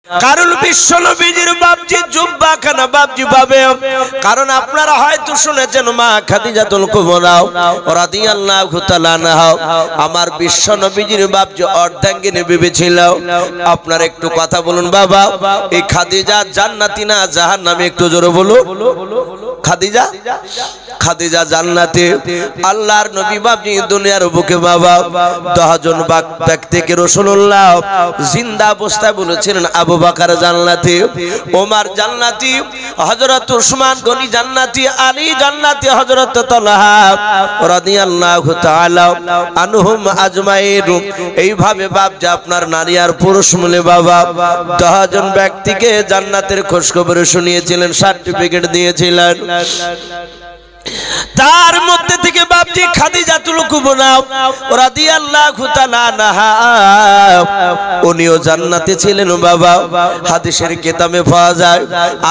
কারণ বিশ্ব নবীজির বাপজি জুব্বা খানা বাপজি পাবে। কারণ আপনারা হয়তো শুনেছেন মা খাদিজাতুল কুবরা রাদিয়াল্লাহু তাআলা আনহা আমার বিশ্ব নবীজির বাপজি অর্ধাঙ্গিনী বিবি ছিল। আপনারা একটু কথা বলুন বাবা, এই খাদিজা জান্নাতি না জাহান্নামী? একটু জোরে বলুন। খাদিজা খাদিজা জান্নাতে। আল্লাহর নবী বাপজি দুনিয়ার বুকে বাবা 10 জন ব্যক্তিকে রাসূলুল্লাহ জিন্দা অবস্থায় বলেছিলেন আবু বকর জান্নাতি, ওমর জান্নাতি, হযরত উসমান গনি জান্নাতি, আলী জান্নাতি, হযরত তালহা রাদিয়াল্লাহু তাআলা আনহুম আজমাইন। এইভাবে বাপজি আপনার নারী আর পুরুষ মিলে বাবা 10 জন ব্যক্তিকে জান্নাতের খোঁজখবর শুনিয়েছিলেন, সার্টিফিকেট দিয়েছিলেন। তার মধ্যে থেকে বাপজি খাদিজাতুল কুবরা রাদিয়াল্লাহু তাআলা আনহা উনিও জান্নাতে ছিলেন বাবা। হাদিসের কিতাবে পাওয়া যায়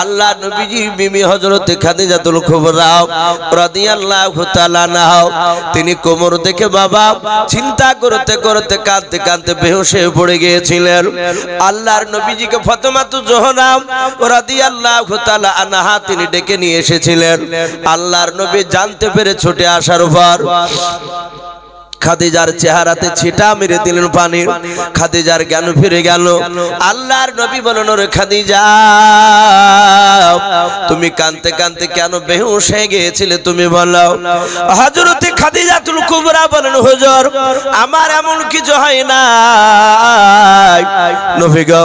আল্লাহ নবীজির বিবি হযরত খাদিজাতুল কুবরা রাদিয়াল্লাহু তাআলা আনহা তিনি কোমর দেখে বাবা চিন্তা করতে করতে কাঁদতে কাঁদতে বেহুশ হয়ে পড়ে গিয়েছিলেন। আল্লাহর নবীজিকে ফাতেমাতু জোহরা রাদিয়াল্লাহু তাআলা আনহা তিনি ডেকে নিয়ে এসেছিলেন। আল্লাহর নবী জানতে পেরে ছুটে আসার পর খাদিজার চেহারাতে ছিটা মেরে দিলেন পানি। খাদিজার জ্ঞান ফিরে গেল। আল্লাহর নবী বলেন ওরে খাদিজা তুমি কাঁদতে কাঁদতে কেন বেহুশ হয়ে গিয়েছিলে তুমি বলো। হযরত খাদিজাতুল কুবরা বলেন হুজুর আমার এমন কিছু হয় না নবী গো,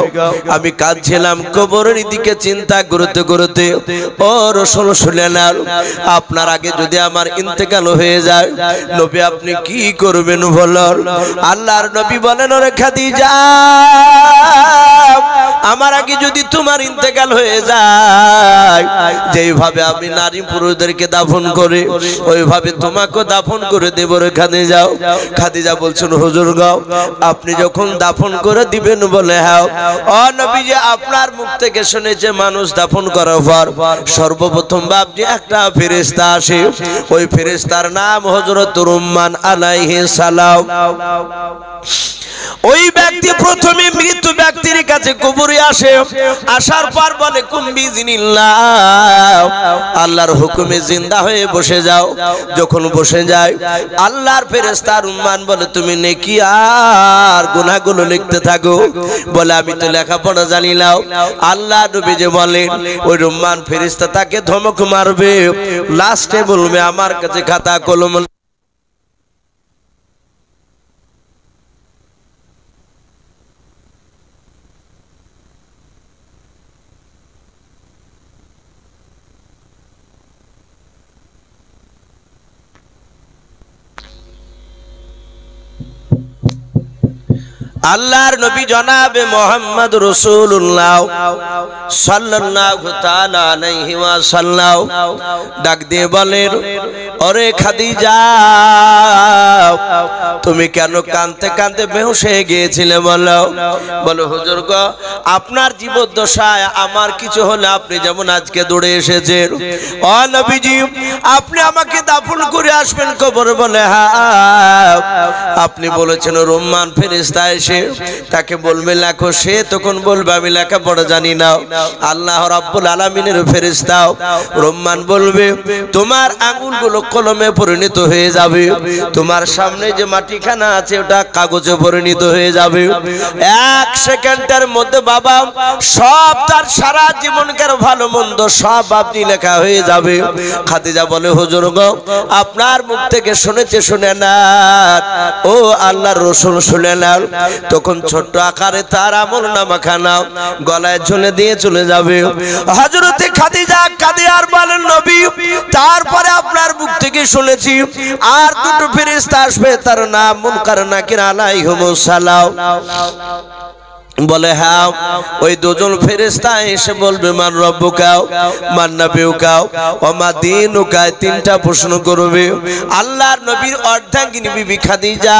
আমি কাঁদছিলাম কবরের দিকে চিন্তা করতে করতে। ও রাসূল শুনেন আপনার আগে যদি আমার ইন্তেকাল হয়ে যায় নবী আপনি কি করবেন বলেন। আল্লাহর নবী বলেন ওরে খাদিজা আমার আগে যদি তোমার ইন্তেকাল হয়ে যায় যেইভাবে আমি নারী পুরুষদেরকে দাফন করি ওইভাবে তোমাকে দাফন করে দেব রে খাদিজা। খাদিজা বলছেন হুজুর গো আপনি যখন দাফন করে দিবেন বলে হ্যাঁ। ও নবীজি আপনার মুখ থেকে শুনেছে মানুষ দাফন করার পর সর্বপ্রথম বাপজি একটা ফেরেশতা আসে, ওই ফেরেশতার নাম হযরত রুম্মান আলাইহিস সালাম। ওই ব্যক্তি প্রথমে মৃত ব্যক্তির কাছে কবরে আসে, আসার পর বলে কুম বিইজনিল্লাহ আল্লাহর হুকুমে জিন্দা হয়ে বসে যাও। যখন বসে যায় আল্লাহর ফেরেশতা রুম্মান বলে তুমি নেকি আর গুনাহগুলো লিখতে থাকো। বলে আমি তো লেখাপড়া জানি না। আল্লাহ নবী যে বলেন ওই রুম্মান ফেরেশতা তাকে ধমক মারবে, লাস্টে বলবে আমার কাছে খাতা কলম। আল্লাহর নবী জনাবে মুহাম্মদ রাসূলুল্লাহ সাল্লাল্লাহু তাআলা আলাইহি ওয়াসাল্লাম ডাক দিয়ে বলেন ওরে খাদিজা তুমি কেন কাঁদতে কাঁদতে বেহুশ হয়ে গিয়েছিলে বলো। বলো হুজুর গো আপনার জীবদ্দশায় আমার কিছু হলে আপনি যেমন আজকে দৌড়ে এসেছেন ও নবীজি আপনি আমাকে দাফন করে আসবেন কবরে। বলে হ্যাঁ আপনি বলেছেন রুম্মান ফেরেশতা এসে তাকে বলবে লেখো, সে তখন বলবে আমি লেখাপড়া জানি না। আল্লাহ রাব্বুল আলামিনের ফেরেশতা রুম্মান বলবে তোমার আঙ্গুলগুলো কলমে পরিণত হয়ে যাবে, তোমার সামনে যে মাটিখানা আছে ওটা কাগজে পরিণত হয়ে যাবে। এক সেকেন্ডের মধ্যে বাবা সব তার সারা জীবনকার ভালো মন্দ সব আপনি লেখা হয়ে যাবে। খাদিজা বলে হুজুর গো আপনার মুখ থেকে শুনেছে শুনে না ও আল্লাহর রাসূল শুনে না। তখন ছোট্ট আকারে তার আমলনামাখানা গলায় ঝুলে দিয়ে চলে যাবে। হযরতে খাদিজা কাঁদে আর বলেন নবী তারপরে আপনার মুখ থেকে শুনেছি আর দুটো ফেরেশতা আসবে তার নাম মুনকার নাকির আলাইহিমুস সালাম। বলে হ্যাঁ ওই দুজন ফেরেশতা এসে বলবে মান রব্বুকা মান নাবিয়ুকা ওয়া মা দীনুকা, তিনটা প্রশ্ন করবে। আল্লাহর নবীর অর্ধাঙ্গিনী বিবি খাদিজা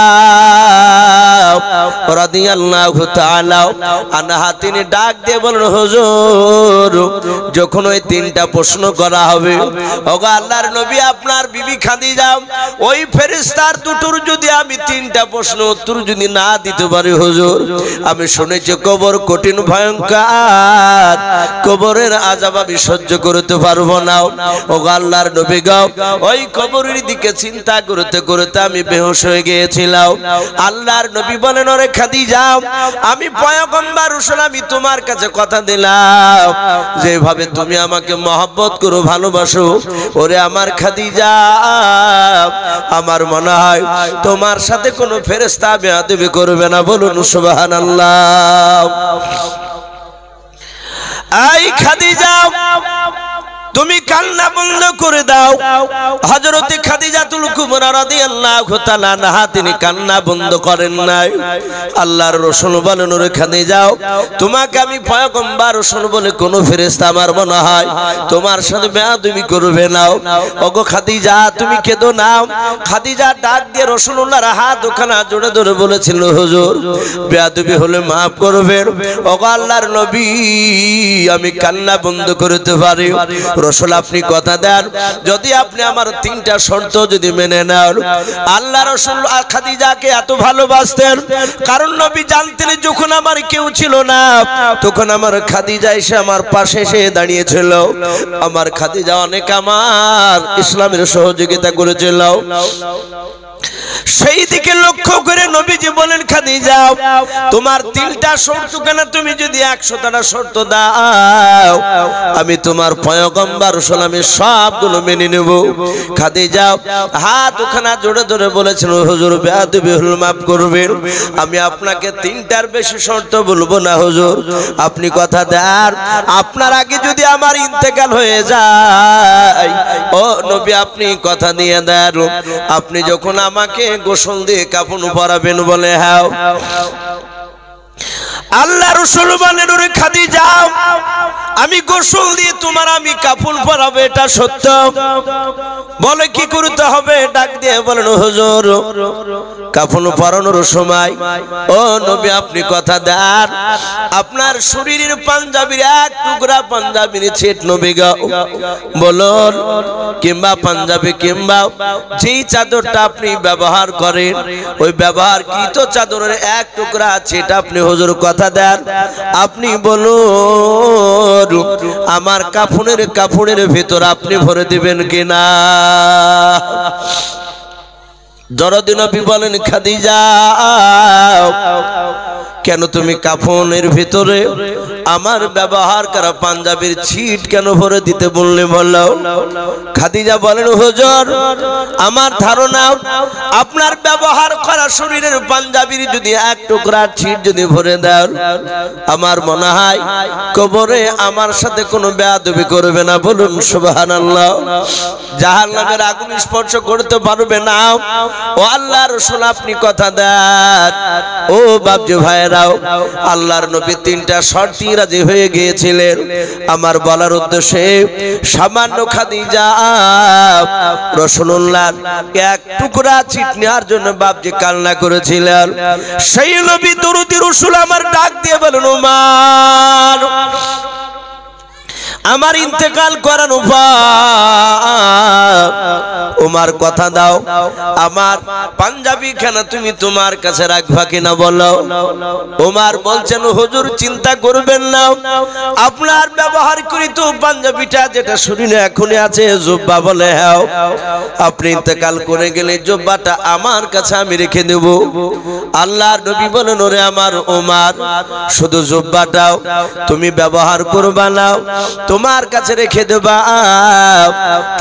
রাদিয়াল্লাহু তাআলা আনহা তিনি ডাক দিয়ে বলেন হুজুর যখন ওই তিনটা প্রশ্ন করা হবে ওগো আল্লাহর নবী আপনার বিবি খাদিজা ওই ফেরেশতার দুটোর যদি আমি তিনটা প্রশ্ন উত্তর যদি না দিতে পারি হুজুর আমি শুনেছি যে কবর কঠিন ভয়ঙ্কর, কবরের আযাব আমি সহ্য করতে পারবো না। ও আল্লাহর নবী গো, ওই কবরের দিকে চিন্তা করতে করতে আমি বেহুশ হয়ে গিয়েছিলাম। আল্লাহর নবী বলেন, ওরে খাদিজা, আমি পয়গম্বর রাসূল, আমি তোমার কাছে কথা দিলাম, যেভাবে তুমি আমাকে মহব্বত করো, ভালোবাসো, ওরে আমার খাদিজা, আমার মনে হয় তোমার সাথে কোনো ফেরেশতা বেয়াদবি করবে না। বলুন সুবহানাল্লাহ। এই খাদিজা, তুমি কান্না বন্ধ করে দাও। হযরতে খাদিজাতুল কুবরা রাদিয়াল্লাহু তাআলা আনহা তিনি কান্না বন্ধ করেন নাই। আল্লাহর রাসূল বলেন, ওরে খাদিজা, তোমাকে আমি পয়গম্বর রাসূল বলে কোন ফেরেশতা আমার মনে হয় তোমার সাথে বেয়াদবি করবে না। ওগো খাদিজা, তুমি কেঁদো না। খাদিজা ডাক দিয়ে রাসূলুল্লাহর হাত দুখানা জোড়ে ধরে বলেছিল, হুজুর বেয়াদবি হলে maaf করবেন। ওগো আল্লাহর নবী, আমি কান্না বন্ধ করতে পারি। রাসূল আপনি কথা দেন, যদি আপনি আমার তিনটা শর্ত যদি মেনে নেন। আল্লাহ রাসূল খাদিজাকে এত ভালোবাসতেন, কারণ নবী জানতেন যখন আমার কেউ ছিল না, তখন আমার খাদিজা এসে আমার পাশে এসে দাঁড়িয়েছিল। আমার খাদিজা অনেক আমার ইসলামের সহযোগিতা করেছিল। সেই দিকে লক্ষ্য করে নবীজি বলেন, খাদিজা, তোমার তিনটা শর্ত কেন, তুমি যদি 100টা শর্ত দাও, আমি তোমার পয়গম্বর রাসূল, আমি সবগুলো মেনে নেব। খাদিজা হাত ওখানে জোড়ে ধরে বলেছিল, হুজুর বেয়াদবি হলে maaf করবেন, আমি আপনাকে তিনটার বেশি শর্ত বলবো না। হুজুর আপনি কথা দেন, আপনার আগে যদি আমার ইন্তেকাল হয়ে যায়, ও নবী আপনি কথা দিয়ে দেন, আপনি যখন আমাকে গোসল দিয়ে কাফন পরাবেন। বলে হ্যাঁ। আল্লাহ রাসূল বলেন, ওরে খাদিজা, আমি গোসল দিয়ে তোমার আমি কাফন পরাবো, এটা সত্য? বলে কি করতে হবে? ডাক দিয়ে বলেন, হুজুর কাফন পরানোর সময় ও নবী আপনি কথা দেন, আপনার শরীরের পাঞ্জাবির এক টুকরা পাঞ্জাবির ছিট নবী গো বলুন, কিংবা পাঞ্জাবি কিংবা যেই চাদরটা আপনি ব্যবহার করেন, ওই ব্যবহারকৃত চাদরের এক টুকরা ছিট আপনি হুজুর কথা দেন, আপনি বলুন আমার কাফনের ভিতর আপনি ভরে দিবেন কিনা? দরদি নবী বলেন, খাদিজা কেন তুমি কাফনের ভিতরে আমার ব্যবহার করা পাঞ্জাবির ছিট কেন ভরে দিতে বললে? বললো। খাদিজা বলেন, হুজুর আমার ধারণা আপনার ব্যবহার করা শরীরের পাঞ্জাবির যদি এক টুকরা ছিট যদি ভরে দেন, আমার মনে হয় কবরে আমার সাথে কোনো বেয়াদবি করবে না। বলুন সুবহানাল্লাহ। জাহান্নামের আগুন স্পর্শ করতে পারবে না। ও আল্লাহর রাসূল আপনি কথা দেন। ও বাপজি ভাইরাও, আল্লাহর নবী তিনটা শর্তে রাজি হয়ে গিয়েছিলেন। আমার বলার উদ্দেশ্যে সামান্য খাদিজা রাসূলুল্লাহর এক টুকরা ছিট নেওয়ার জন্য বাপজি কান্না করেছিলেন। সেই নবী দরুদি রাসূল আমার ডাক দিয়ে বলেন, ওমর আমার ইন্তেকাল করার উপায়, ওমর কথা দাও, আমার পাঞ্জাবি খানা তুমি তোমার কাছে রাখবা কিনা বলো। ওমর বলছেন, হুজুর চিন্তা করবেন না, আপনার ব্যবহারকৃত পাঞ্জাবিটা যেটা শরীরে এখনই আছে জুব্বা, বলে হ্যাঁ, আপনি ইন্তেকাল করে গেলে জুব্বাটা আমার কাছে আমি রেখে দেব। আল্লাহর নবী বলেন, ওরে আমার ওমর, শুধু জুব্বাটাও তুমি ব্যবহার করবা না, তোমার কাছে রেখে দেবা,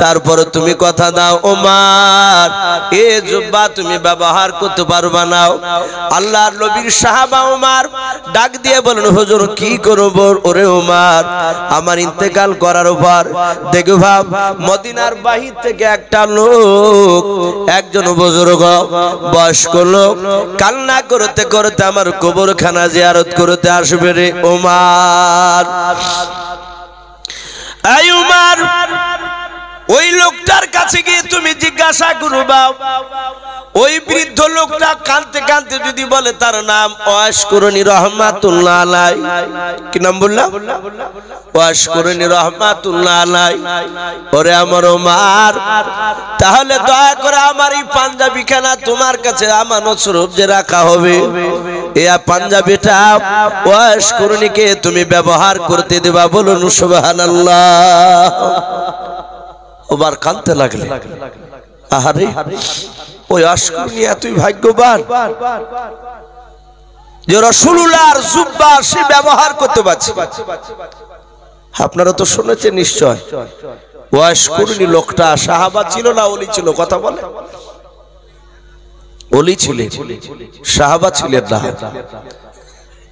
তারপরে তুমি কথা দাও ওমর এ জুব্বা তুমি ব্যবহার করতে পারবা না। আল্লাহর নবীর সাহাবা ওমর ডাক দিয়ে বলেন, হুজুর কি করব? ওরে ওমর আমার ইন্তেকাল করার পর দেখো ভাব মদিনার বাহির থেকে একটা লোক, একজন বুজুর্গ বয়স্ক লোক কান্না করতে করতে আমার কবরখানা জিয়ারত করতে আসবে রে ওমর। এই উমর ওই লোকটার কাছে গিয়ে তুমি জিজ্ঞাসা করবা, ওই বৃদ্ধ লোকটা কাঁদতে কাঁদতে যদি বলে তার নাম ওয়াশকুরনি রহমাতুল্লাহ আলাই, কি নাম বললাম? ওয়াশকুরনি রহমাতুল্লাহ আলাই। ওরে আমার ওমর, তাহলে দয়া করে আমার এই পাঞ্জাবি খানা তোমার কাছে আমানত স্বরূপ যে রাখা হবে, এ পাঞ্জাবিটা ওয়াশ কুরনিকে তুমি ব্যবহার করতে দেবা, বলুন সুবহানাল্লাহ। ওবার কাঁদতে লাগলে, আহারে ওই ওয়াশ কুরনি এতই ভাগ্যবান যে রাসূলুল্লাহর জুব্বা সে ব্যবহার করতে পারছে। আপনারা তো শুনেছেন নিশ্চয়, ওয়াশ কুরনি লোকটা সাহাবা ছিল না ওলি ছিল? কথা বলে, ওলি ছিলেন, সাহাবা ছিলেন না।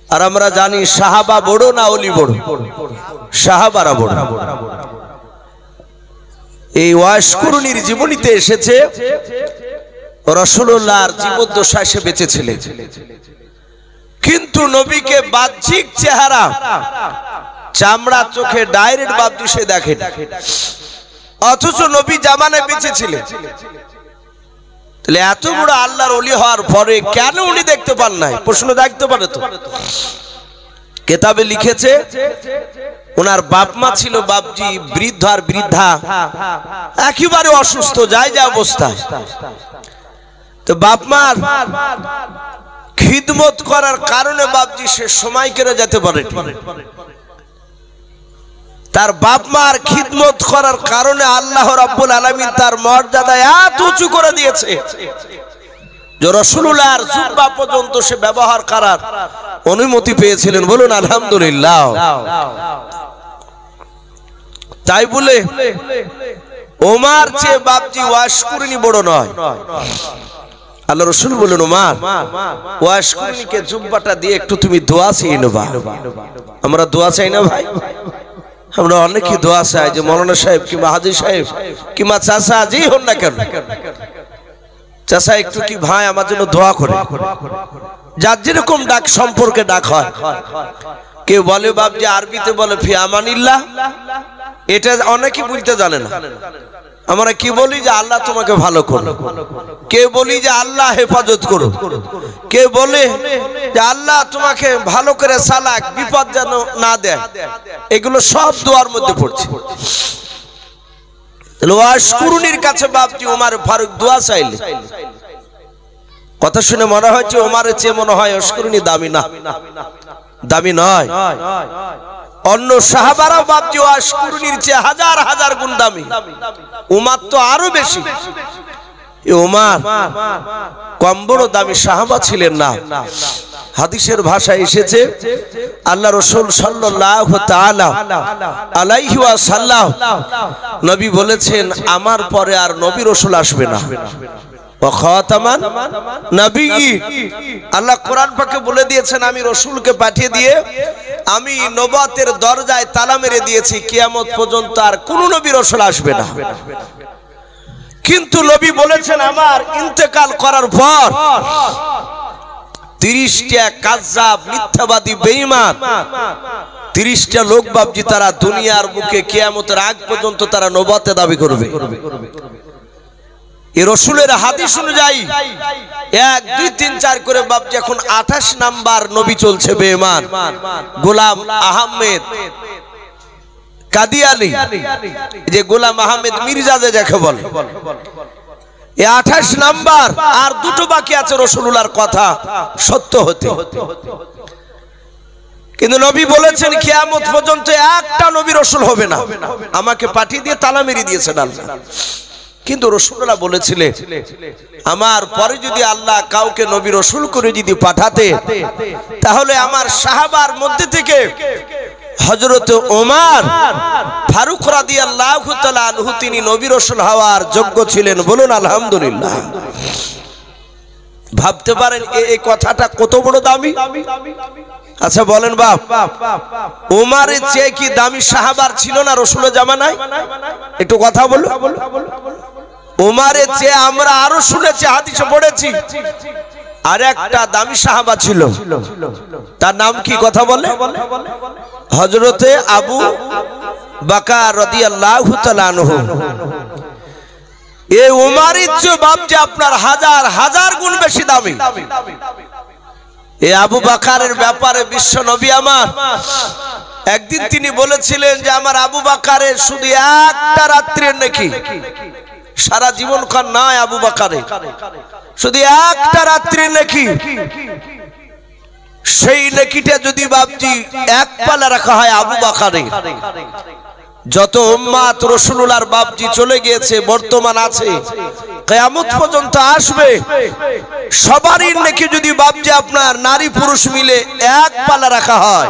আর আমরা জানি সাহাবা বড় না ওলি বড়? সাহাবারা বড়। এই ওয়াশ কুরনির জীবনীতে এসেছে রাসূলুল্লাহর জীবদ্দশায় সে বেঁচে ছিলেন, কিন্তু নবীকে বাহ্যিক চেহারা চামড়া চোখে ডাইরেক্ট বাহ্যিক সে দেখেন, অথচ নবী জামানায় বেঁচে ছিলেন। তাহলে এত বড় আল্লাহর ওলি হওয়ার পরে কেন উনি দেখতে পান নাই? প্রশ্ন দেখতে পারে তো। কেতাবে লিখেছে ওনার বাপ মা ছিল বাপজি বৃদ্ধ আর বৃদ্ধা, একেবারে অসুস্থ, যায় যা অবস্থা। তো বাপ মার খিদমত করার কারণে বাপজি সে সময় কেড়ে যেতে পারে। তার বাপ মার খিদমত করার কারণে আল্লাহ রাব্বুল আলামিন তার মর্যাদা এত উঁচু করে দিয়েছে যে রাসূলুল্লাহর জুব্বা পর্যন্ত সে ব্যবহার করার অনুমতি পেয়েছিলেন, বলুন আলহামদুলিল্লাহ। তাই বলে ওমর চেয়ে বাপজি ওয়াশ কুরনি বড় নয়। আল্লাহ রাসূল বলেন, ওমর ওয়াশ কুরনিকে জুব্বাটা দিয়ে একটু তুমি দোয়া চেয়ে নেবা। আমরা দোয়া চাই না ভাই? আমরা অনেকেই দোয়া চাই যে মৌলানা সাহেব কিংবা হাজী সাহেব কিংবা চাচা যেই হন না কেন, চাচা একটু কি ভাই আমার জন্য দোয়া করে। যার যেরকম ডাক সম্পর্কে ডাক হয়। কেউ বলে বাপ যে আরবিতে বলে ফি আমানিল্লাহ, এটা অনেকেই বলতে জানে না। আমরা কি বলি যে আল্লাহ তোমাকে ভালো করো, কেউ বলি যে আল্লাহ হেফাজত করো, কেউ বলে যে আল্লাহ তোমাকে ভালো করে চালাক, বিপদ যেন না দেয়। এগুলো সব দোয়ার মধ্যে পড়ছে। ওয়াশ কুরনির কাছে বাপজি ওমর ফারুক দোয়া চাইলে, কথা শুনে মনে হচ্ছে ওমরের চেয়ে মনে হয় ওয়াশ কুরনি দামি না, দামি নয়। অন্য সাহাবারাও বাপজি ওয়াশ কুরনির চেয়ে হাজার হাজার গুণ দামি, উমার তো আরো বেশি। উমার কম বড় দামি সাহাবা ছিলেন না। হাদিসের ভাষায় এসেছে আল্লাহ রাসূল সাল্লাল্লাহু তাআলা আলাইহি ওয়াসাল্লাম নবী বলেছেন, আমার পরে আর নবী রাসূল আসবে না। ওয়া খাতামান নবিয়্যিন, আল্লাহ কোরআন পাকে বলে দিয়েছেন আমি রাসূলকে পাঠিয়ে দিয়ে আমি নবুয়তের দরজায় তালা মেরে দিয়েছি, কিয়ামত পর্যন্ত আর কোন নবী রাসূল আসবে না। কিন্তু নবী বলেছেন আমার ইন্তেকাল করার পর 30টা কাযযাব মিথ্যাবাদী বেঈমান 30টা লোক বাপজি তারা দুনিয়ার বুকে কিয়ামতের আগ পর্যন্ত তারা নবুয়তের দাবি করবে। এই রাসূলের হাদিস অনুযায়ী 1 2 3 4 করে বাপজি এখন 28 নাম্বার নবী চলছে বেঈমান গোলাম আহমেদ কাদিয়ানি, যে গোলাম আহমেদ মির্জা যে যাকে বলে, এই 28 নাম্বার। আর দুটো বাকি আছে রাসূলুল্লাহর কথা সত্য হতে। কিন্তু নবী বলেছেন কিয়ামত পর্যন্ত একটা নবী রাসূল হবে না, আমাকে পাঠিয়ে দিয়ে তালা মেরে দিয়েছেন আল্লাহ। কিন্তু রাসূলুল্লাহ বলেছিলেন আমার পরে যদি আল্লাহ কাউকে নবী রাসূল করে যদি পাঠাতে, তাহলে আমার সাহাবার মধ্যে থেকে হযরত ওমর ফারুক রাদিয়াল্লাহু তাআলা আনহু তিনি নবী রাসূল হওয়ার যোগ্য ছিলেন, বলুন আলহামদুলিল্লাহ। ভাবতে পারেন এই কথাটা কত বড় দামি। আচ্ছা বলেন বাপ, ওমরের চেয়ে কি দামি সাহাবার ছিল না রাসূলের জামানায়? একটু কথা বলো। ওমরের চেয়ে আমরা আরো শুনেছি, হাদিসে পড়েছি, আর একটা দামি সাহাবা ছিল, তার নাম কি? কথা বলে হযরতে আবু বকর রাদিয়াল্লাহু তাআলা আনহু। এই ওমরের চেয়ে বাপজি আপনার হাজার হাজার গুণ বেশি দামি। এই আবু বকরের ব্যাপারে বিশ্ব নবী আমার একদিন তিনি বলেছিলেন যে আমার আবু বকরের শুধু একটা রাত্রির নাকি, সারা জীবন কার নয়, আবু বকরের শুধু একটা রাত্রির নাকি সেই নেকিটা যদি বাপজি এক পালা রাখা হয় আবু বকরের, যত উম্মত রাসূলুল্লাহর বাপজি চলে গিয়েছে বর্তমান আছে কিয়ামত পর্যন্ত আসবে, সবারই নেকি যদি বাপজি আপনার নারী পুরুষ মিলে এক পালা রাখা হয়,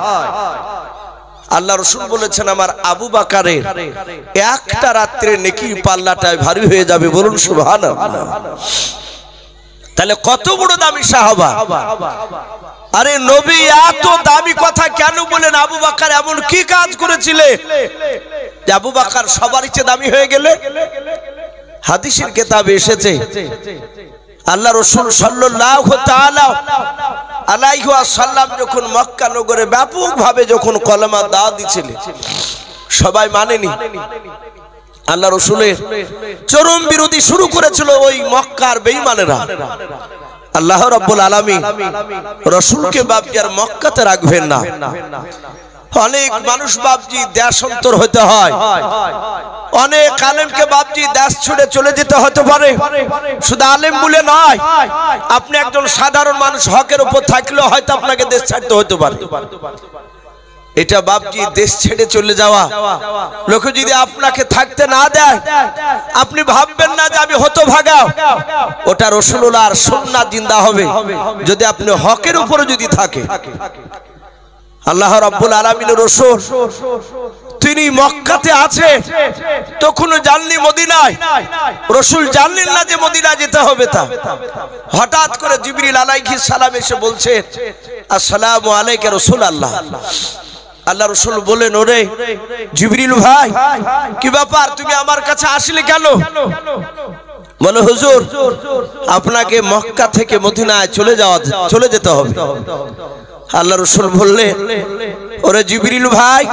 আল্লাহ রাসূল বলেছেন আমার আবু বকরের একটা রাত্রে নেকির পাল্লাটা ভারী হয়ে যাবে। বলুন সুবহানাল্লাহ। তাহলে কত বড় দামি সাহাবা। আরে নবী এত দামি কথা কেন বলেন? আবু বকর এমন কি কাজ করেছিলেন যে আবু বকর সবারই চেয়ে দামি হয়ে গেলে? হাদিসের কিতাবে এসেছে আল্লাহ রাসূল সাল্লাল্লাহু তাআলা আলাইহি ওয়াসাল্লাম যখন মক্কা নগরে ব্যাপকভাবে যখন কলেমা দাওয়াত দিয়েছিলেন, সবাই মানেনি। আল্লাহ রাসূলের চরম বিরোধী শুরু করেছিল ওই মক্কার বেঈমানেরা। আল্লাহ রাব্বুল আলামিন রাসূলকে বাপজি আর মক্কাতে রাখবেন না। অনেক মানুষ বাপজি দেশান্তর হতে হয়, অনেক আলেমকে বাপজি দেশ ছেড়ে চলে যেতে হতে পারে। শুধু আলেম বলে নয়, আপনি একজন সাধারণ মানুষ হকের উপর থাকলেও হয়তো আপনাকে দেশ ছাড়তে হতে পারে। এটা বাপজি দেশ ছেড়ে চলে যাওয়া, লোকে যদি আপনাকে থাকতে না দেয় আপনি ভাববেন না যে আমি হতভাগা। ওটা রাসূলুল্লাহর সুন্নাত জিন্দা হবে যদি আপনি হকের উপরে যদি থাকে। আল্লাহ রাব্বুল আলামিনের রাসূল তিনি মক্কাতে আছে, তখনও জাননি মদিনায়, রাসূল জানলেন না যে মদিনা যেতে হবে। তা হঠাৎ করে জিবরিল আলাইহিস সালাম এসে বলছে আসসালামু আলাইকা রাসূলুল্লাহ। আল্লাহ রাসূল বলেন ওরে জিবরিল ভাই কি ব্যাপার, তুমি আমার কাছে আসলে কেন? বলে হুজুর আপনাকে মক্কা থেকে মদিনায় চলে যেতে হবে। আল্লাহ রাসূল বললেন ওরে জিবরিল ভাই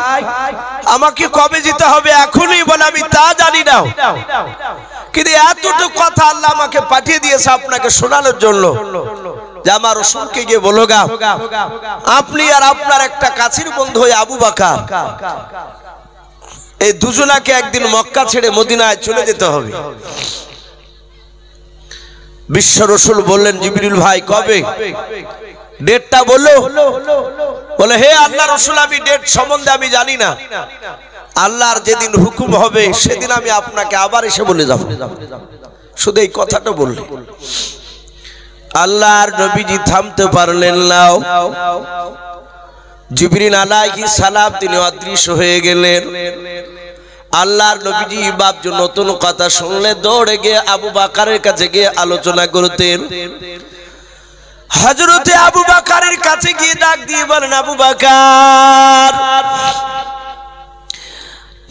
আমাকে কবে যেতে হবে এখনই? বলে আমি তা জানি না, কিন্তু এতটুকু কথা আল্লাহ আমাকে পাঠিয়ে দিয়েছে আপনাকে শোনানোর জন্য যে আমার রাসূলকে গিয়ে বলোগা আপনি আর আপনার একটা কাছের বন্ধু আবু বকর এই দুজনাকে একদিন মক্কা ছেড়ে মদিনায় চলে যেতে হবে। বিশ্ব রাসূল বললেন জিবরিল ভাই কবে? ডেটটা বলো। বলে হে আল্লাহ রাসূল আমি ডেট সম্বন্ধে আমি জানি না, আল্লাহর যেদিন হুকুম হবে সেদিন আমি আপনাকে আবার এসে বলে যাব। শুধু এই কথাটা বললেন। আল্লাহর নবীজি থামতে পারলেন না। জিবরিল আলাইহিস সালাম তিনি অদৃশ্য হয়ে গেলেন। আল্লাহর নবীজি বাপজি নতুন কথা শুনলে দৌড়ে গিয়ে আবু বকরের কাছে গিয়ে আলোচনা করতেন। হযরতে আবু বকরের কাছে গিয়ে ডাক দিয়ে বলেন আবু বকর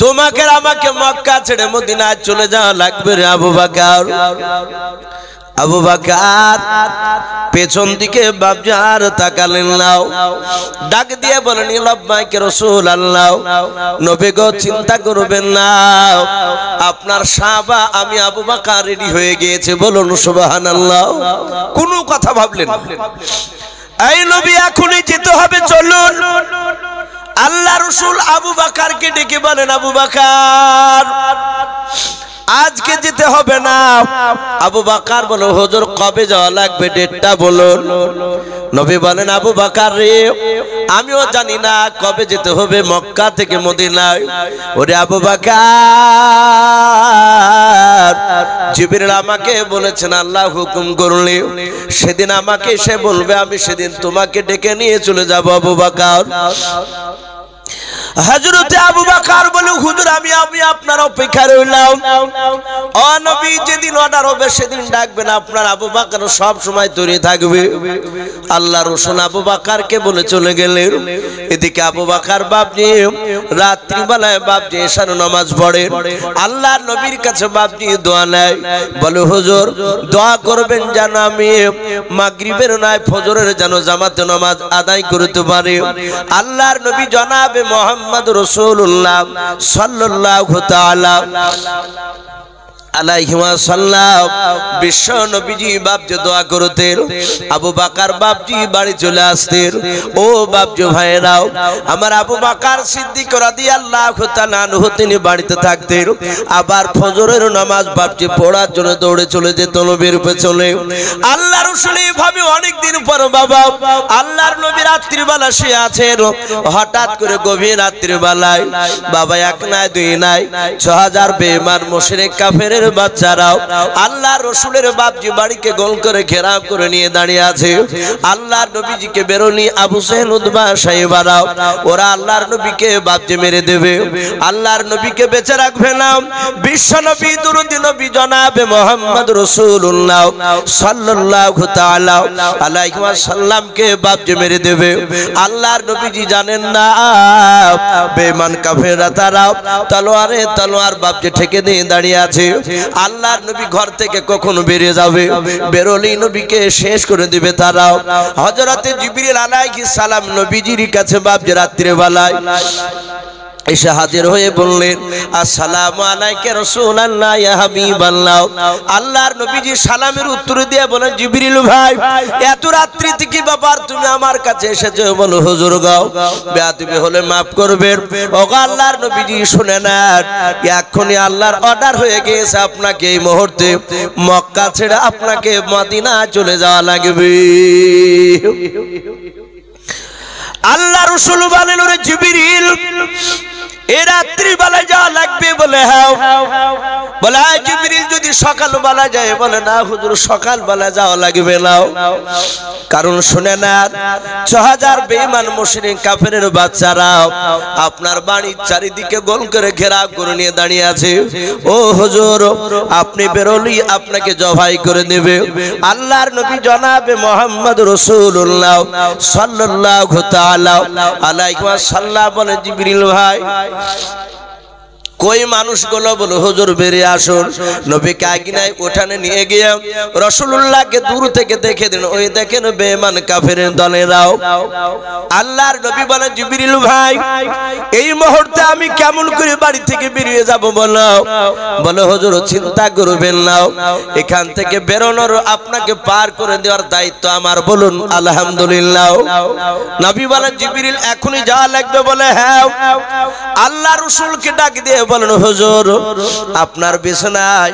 তোমাকে আমাকে মক্কা ছেড়ে মদিনায় চলে যাওয়া লাগবে রে আবু বকর। আবু বকর পেছন দিকে বাপজি আর তাকালেন না, ডাক দিয়ে বলেন লাব্বাইক রাসূলুল্লাহ। নবী গো চিন্তা করবেন না, আপনার সাহাবা আমি আবু বকর রেডি হয়ে গিয়েছে। বলুন সুবহানাল্লাহ। কোনো কথা ভাবলেন না, এই নবী এখনই যেতে হবে, চলুন। আল্লাহ রাসূল আবু বকরকে ডেকে বলেন আবু বকর আজকে যেতে হবে না। আবু বকর বলে হুজুর কবে যাওয়া লাগবে ডেটটা বলুন। নবী বলেন আবু বকর রে আমিও জানি না কবে যেতে হবে মক্কা থেকে মদিনায়। ওরে আবু বকর জিবরিল আমাকে বলেছেন আল্লাহ হুকুম করলে সেদিন আমাকে সে বলবে, আমি সেদিন তোমাকে ডেকে নিয়ে চলে যাব আবু বকর। হযরতে আবু বকর বলে হুজুর আমি আপনার অপেক্ষায় রইলাম। ও নবী যেদিন অর্ডার হবে সেদিন ডাকবেন, আপনার আবু বকর সব সময় তৈরি থাকবে। আল্লাহ রাসূল আবু বকরকে বলে চলে গেলেন। এদিকে আবু বকর বাপজি রাত্রি বেলায় বাপজি এশার নামাজ পড়েন। আল্লাহর নবীর কাছে বাপজি দোয়া নেয়, বলে হুজুর দোয়া করবেন যেন আমি মাগরিবের নয় ফজরের যেন জামাতে নামাজ আদায় করতে পারি। আল্লাহর নবী জনাবে মুহাম্মদ রাসূলুল্লাহ সাল্লাল্লাহু তাআলা আলাইহি ওয়াসাল্লাম বিশ্ব নবীজি বাপজি দোয়া করতেন, আবু বকর বাপজি বাড়ি চলে আসতেন। ও বাপজি ভাইরাও, আমার আবু বকর সিদ্দিক রাদিয়াল্লাহু তাআলা আনহু তিনি বাড়িতে থাকতেন। আবার ফজরের নামাজ বাপজি পড়ার জন্য দৌড়ে চলে যেত নবীর পেছনে। আল্লাহর রাসূল এইভাবে অনেক দিন পর বাবা আল্লাহর নবী রাত্রিবেলা শুয়ে আছেন। হঠাৎ করে গভীর রাত্রিবেলায় বাবা এক নাই দুই নাই ৬০০০ বেঈমান মুশরিক কাফেরের বাচ্চারাও আল্লাহর রাসূলের বাপজি বাড়িকে গোল করে ঘেরাও করে নিয়ে দাঁড়িয়ে আছে। আল্লাহর নবীজিকে বেরোনি আবু সুফিয়ান উতবা সাইবারাও ওরা আল্লাহর নবীকে বাপজি মেরে দেবে, আল্লাহর নবীকে বেঁচে রাখবে না। বিশ্ব নবী দুরূদি নবী জনাবে মুহাম্মদ রাসূলুল্লাহ সাল্লাল্লাহু তাআলা আলাইহি ওয়াসাল্লামকে বাপজি মেরে দেবে। আল্লাহর নবীজি জানেন না বেঈমান কাফেররা তারা তলোয়ারে তলোয়ার বাপজি ঠেকে দিয়ে দাঁড়িয়ে আছে। আল্লাহর নবী ঘর থেকে কখন বেরিয়ে যাবে, বেরোলি নবীকে শেষ করে দিবে তারা। হযরতে জিবরিল আলাইহিস সালাম নবীজির কাছে বাপজি রাত্রে বেলায় এসে হাজির হয়ে বললেন, আসসালামু আলাইকা রাসূলুল্লাহ ইয়া হাবিবাল্লাহ। আল্লাহর নবীজি সালামের উত্তর দিয়ে বলেন, জিবরিল ভাই এত রাত্রিতে কি ব্যাপার তুমি আমার কাছে এসেছো? বলো হুজুর গো বেয়াদবি হলে maaf করবেন। ওগো আল্লাহর নবীজি শুনে নেন, এখনই আল্লাহর অর্ডার হয়ে গিয়েছে আপনাকে এই মুহূর্তে মক্কা ছেড়ে আপনাকে মদিনা চলে যাওয়া লাগবে। আল্লাহ রাসূল বলেন, ওরে জিবরিল এই রাত্রি বেলায় যাওয়া লাগবে? বলে হ্যাঁ। বলে জিবরিল যদি সকাল বেলা যায়? বলে না হুজুর সকাল বেলা যাওয়া লাগবে না। কারণ শুনে না ৬০০০ বেঈমান মুশরিক কাফেরের বাচ্চারা আপনার বাড়ির চারিদিকে গোল করে ঘেরাও করে নিয়ে দাঁড়িয়ে আছে। ও হুজুর আপনি বেরোলি আপনাকে জবাই করে দেবে। আল্লাহর নবী জনাবে মুহাম্মদ রাসূলুল্লাহ সাল্লাল্লাহু তাআলা আলাইহি ওয়াসাল্লাম বলে, জিবরিল ভাই কই মানুষগুলো? বলে হুজুর বেরিয়ে আসুন। নবীকে আগিনায় উঠানে নিয়ে গিয়ে রাসূলুল্লাহকে দূর থেকে দেখে দিন, ওই দেখেন বেঈমান কাফেরের দলেরাও। আল্লাহর নবী বলেন, জিবরিল ভাই এই মুহূর্তে আমি কেমন করে বাড়ি থেকে বেরিয়ে যাব? বলো। বলে হুজুর চিন্তা করবেন না, এখান থেকে বেরোনোর আপনাকে পার করে দেওয়ার দায়িত্ব আমার। বলুন আলহামদুলিল্লাহ। নবী বলেন, জিবরিল এখনই যাওয়া লাগবে? বলে হ্যাঁ। আল্লাহর রাসূলকে ডাক দিয়ে বলেন, হুজুর আপনার বিছানায়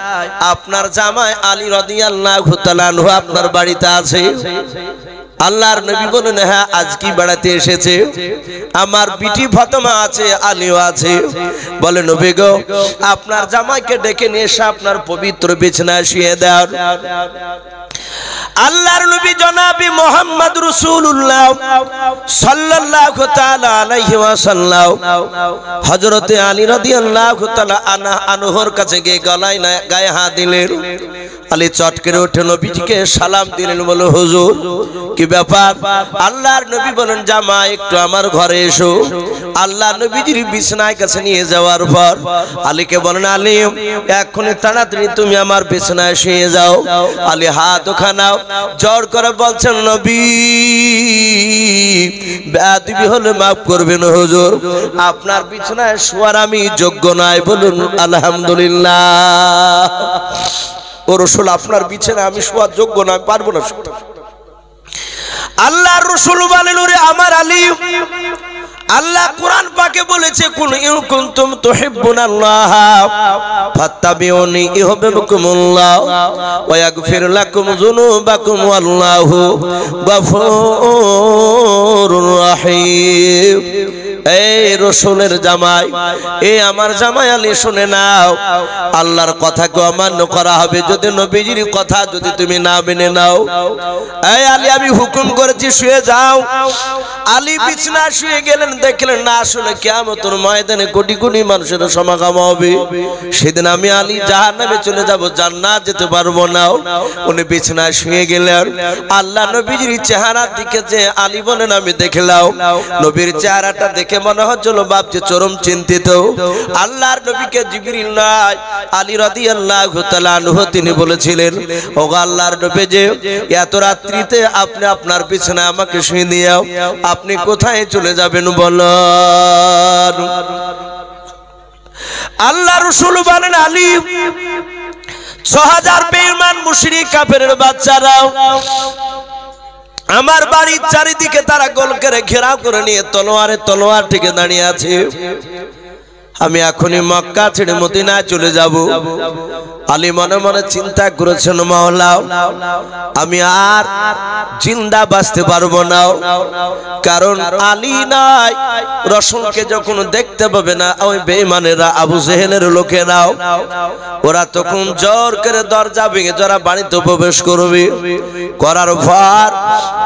আপনার জামাই আলী রাদিয়াল্লাহু তাআলা আনহু আপনার বাড়িতে আছে। আল্লাহর নবী বলেন, হ্যাঁ আজ কি বেড়াতে এসেছে? আমার বিটি ফাতেমা আছে, আলীও আছে। বলে নবী গো আপনার জামাইকে ডেকে নিয়ে এসে আপনার পবিত্র বিছানায় শুইয়ে দাও। আল্লাহর নবী জনাবে মুহাম্মদ রাসূলুল্লাহ সাল্লাল্লাহু তাআলা আলাইহি ওয়াসাল্লাম হযরতে আলী রাদিয়াল্লাহু তাআলা আনহুর কাছে গিয়ে গলায় গায়ে হাত দিলেন। আলী চট করে উঠে নবীজিকে সালাম দিলেন। বলে হুজুর কি ব্যাপার? আল্লাহর নবী বলেন, জামাই একটু আমার ঘরে এসো। আল্লাহর নবীজির বিছানায় কাছে নিয়ে যাওয়ার পর আলীকে বলেন, আলী এখনই তাড়াতাড়ি তুমি আমার বিছানায় শুয়ে যাও। আলী হাত ওখানাও জোর করে বলছেন, নবী বেয়াদবি হলে maaf করবেন হুজুর, আপনার বিছানায় শোয়ার আমি যোগ্য নয়। বলুন আলহামদুলিল্লাহ। ও রাসূল আপনার বিছানায় আমি শোয়ার যোগ্য নয়, পারবো না। আল্লাহর রাসূল বলেন, ওরে আমার আলী আল্লাহ কোরআন পাকে বলেছে, কুল ইন কুনতুম তুহিব্বুনাল্লাহ ফাত্তাবিউনি ইউহিব্বুকুমুল্লাহ ওয়া ইয়াগফির লাকুম যুনুবাকুম ওয়াল্লাহু গফুরুর রহিম। এই রাসূলের জামাই, এই আমার জামাই আলী শুনে নাও, আল্লাহর কথাকে অমান্য করা হবে যদি নবীজির কথা যদি তুমি না মেনে নাও। এই আলী আমি হুকুম করেছি শুয়ে যাও। আলী বিছানা শুয়ে গেলেন, দেখলেন না আসলে কিয়ামতের ময়দানে কোটি কোটি মানুষের সমাগম হবে। সেদিন আমি আলী জাহান্নামে চলে যাব, জান্নাত যেতে পারবো না। উনি বিছানায় শুয়ে গেলেন। আল্লাহ নবীজির চেহারার দিকে যে আলী বলেন আমি দেখলাম, নবীর চেহারাটা দেখে মনে হচ্ছিল বাপজি চরম চিন্তিত। আল্লাহর নবীকে জিবরিল নয় আলী রাদিয়াল্লাহু তাআলা আনহু তিনি বলেছিলেন, ওগো আল্লাহর নবী যে এত রাত্রিতে আপনি আপনার বিছানায় আমাকে শুয়ে দিও, আপনি কোথায় চলে যাবেন বলেন? আল্লাহর রাসূল বলেন, আলী 6000 বেঈমান মুশরিক কাফেরের বাচ্চারাও আমার বাড়ির চারিদিকে তারা গোল করে ঘেরাও করে নিয়ে তলোয়ার থেকে দাঁড়িয়ে আছে। আমি এখনই মক্কা ছেড়ে মদিনায় চলে যাব। আলী মনে মনে চিন্তা করেছেন, মাওলা আমি আর জিন্দা বাঁচতে পারবো না, কারণ আলী নাই। রাসূলকে যখন দেখতে পাবে না ওই বেঈমানেরা, আবু জেহেলের লোকেরাও, ওরা তখন জোর করে দরজা ভেঙে যারা বাড়িতে প্রবেশ করবে, করার পর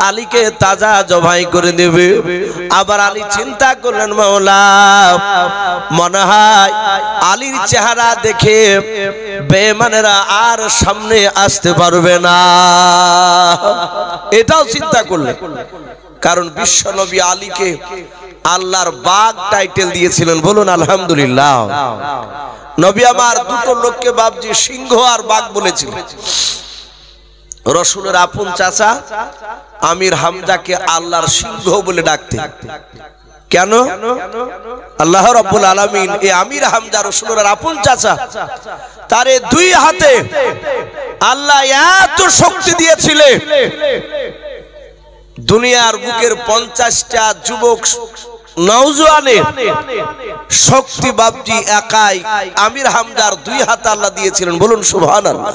আলীকে তাজা জবাই করে দেবে। আবার আলী চিন্তা করলেন, মাওলা মনে হয় আলীর চেহারা দেখে বেঈমানেরা আর সামনে আসতে পারবে না। এটাও চিন্তা করলেন, কারণ বিশ্ব নবী আলীকে আল্লাহর বাঘ টাইটেল দিয়েছিলেন। বলুন আলহামদুলিল্লাহ। নবী আমার দুটো লোককে বাপজি সিংহ আর বাঘ বলেছিলেন। রাসূলের আপন চাচা আমির হামজাকে আল্লাহর সিংহ বলে ডাকতেন। কেন? আল্লাহ রাব্বুল আলামিন এই আমির হামজা রাসূলের আপন চাচা, তারে দুই হাতে আল্লাহ এত শক্তি দিয়েছিলেন, দুনিয়ার বুকের 50টা যুবক নওজোয়ানের শক্তি বাপজি একাই আমির হামজার দুই হাতে আল্লাহ দিয়েছিলেন। বলুন সুবহানাল্লাহ।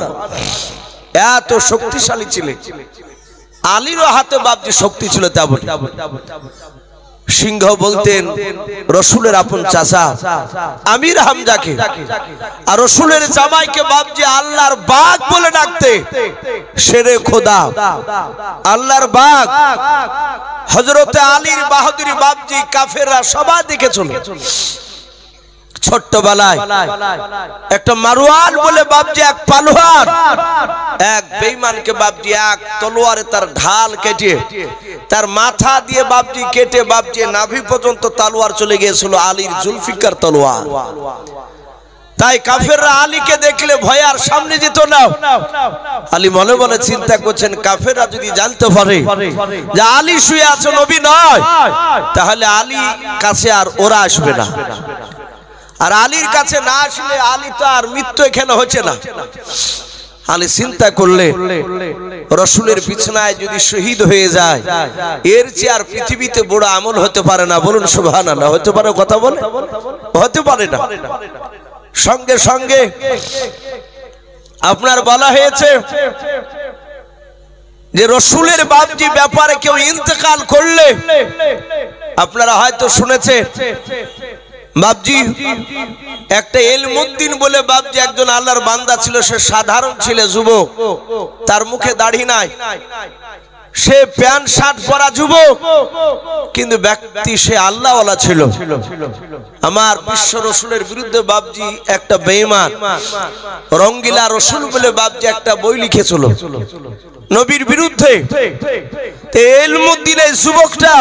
এত শক্তিশালী ছিলেন। আলীরও হাতে বাপজি শক্তি ছিল তেমন। সিংহ বলতেন রাসূলের আপন চাচা আমির হামজাকে, আর রাসূলের জামাইকে বাপজি আল্লাহর বাঘ বলে ডাকতে। শেরে খোদা, আল্লাহর বাঘ। হযরতে আলীর বাহাদুরি বাপজি কাফেররা সবাই দেখেছিল। ছোট্টবেলায় একটা মারওয়ান বলে বাপজি এক পালোয়ান এক বেঈমানকে বাপজি এক তলোয়ারে তার ঢাল কেটে তার মাথা দিয়ে বাপজি কেটে বাপজি নাভি পর্যন্ত তলোয়ার চলে গিয়েছিল, আলীর জুলফিকার তলোয়ার। তাই কাফেররা আলীকে দেখলে ভয় আর সামনে যেত না। আলী মনে মনে চিন্তা করছেন, কাফেররা যদি জানতে পারে যে আলী শুয়ে আছে, নবী নয়, তাহলে আলী কাছে আর ওরা আসবে না। আর আলীর কাছে না আসলে আলী তো আর মৃত্যু এখানে হচ্ছে না। আলী চিন্তা করলে রাসূলের বিছানায় যদি শহীদ হয়ে যায়, এর চেয়ে আর পৃথিবীতে বড় আমল হতে পারে না। বলুন সুবহানাল্লাহ। হতে পারে? কথা বলে হতে পারে না। সঙ্গে সঙ্গে আপনার বলা হয়েছে যে রাসূলের বাপজি ব্যাপারে কেউ ইন্তেকাল করলে, আপনারা হয়তো শুনেছেন বাপজি একটা এলমুদ্দিন বলে বাপজি একজন আল্লাহর বান্দা ছিল। সে সাধারণ ছিল, যুবক, তার মুখে দাড়ি নাই, সে প্যান্ট শার্ট পরা যুবক, কিন্তু ব্যক্তি সে আল্লাহওয়ালা ছিল। আমার বিশ্ব রাসূলের বিরুদ্ধে বাপজি একটা বেঈমান রঙ্গিলা রাসূল বলে বাপজি একটা বই লিখেছিল নবীর বিরুদ্ধে। এলমুদ্দিনের যুবকটা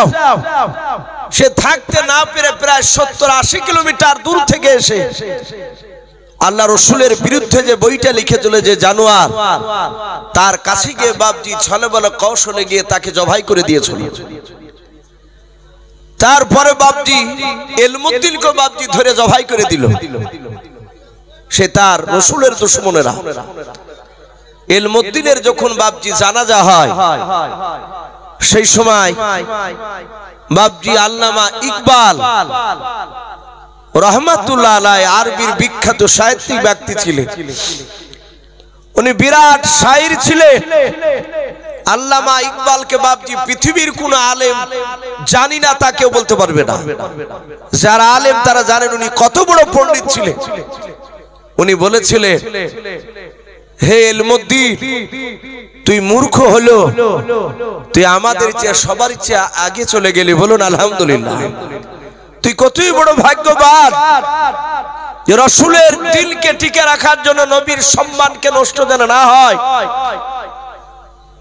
সে থাকতে না পেরে প্রায় 70-80 কিলোমিটার দূর থেকে এসে আল্লাহ রাসূলের বিরুদ্ধে যে বইটা লিখেছিল, যে জানোয়ার, তার কাছে গিয়ে বাপজি ছলে বলে কৌশলে গিয়ে তাকে জবাই করে দিয়েছিল। তারপরে বাপজি এলমুদ্দিনকে বাপজি ধরে জবাই করে দিল। সে তার রাসূলের দুশমনেরা। এলমুদ্দিনের যখন বাপজি জানাজা হয়, সেই সময় বাপজি আল্লামা ইকবাল রহমাতুল্লাহ আলাইহি আরবির বিখ্যাত সাহিত্যিক ব্যক্তি ছিলেন। উনি বিরাট শায়র ছিলেন। আল্লামা ইকবালকে বাপজি পৃথিবীর কোন আলেম জানি না তা কেউ বলতে পারবে না। যারা আলেম তারা জানেন উনি কত বড় পণ্ডিত ছিলেন। উনি বলেছিলেন, হে এলমুদ্দিন, তুই মূর্খ হলো, তুই আমাদের চেয়ে সবার চেয়ে আগে চলে গেলি। বলুন আলহামদুলিল্লাহ। তুই কতই বড় ভাগ্যবান যে রাসূলের দিলকে টিকে রাখার জন্য নবীর সম্মানকে নষ্ট যেন না হয়,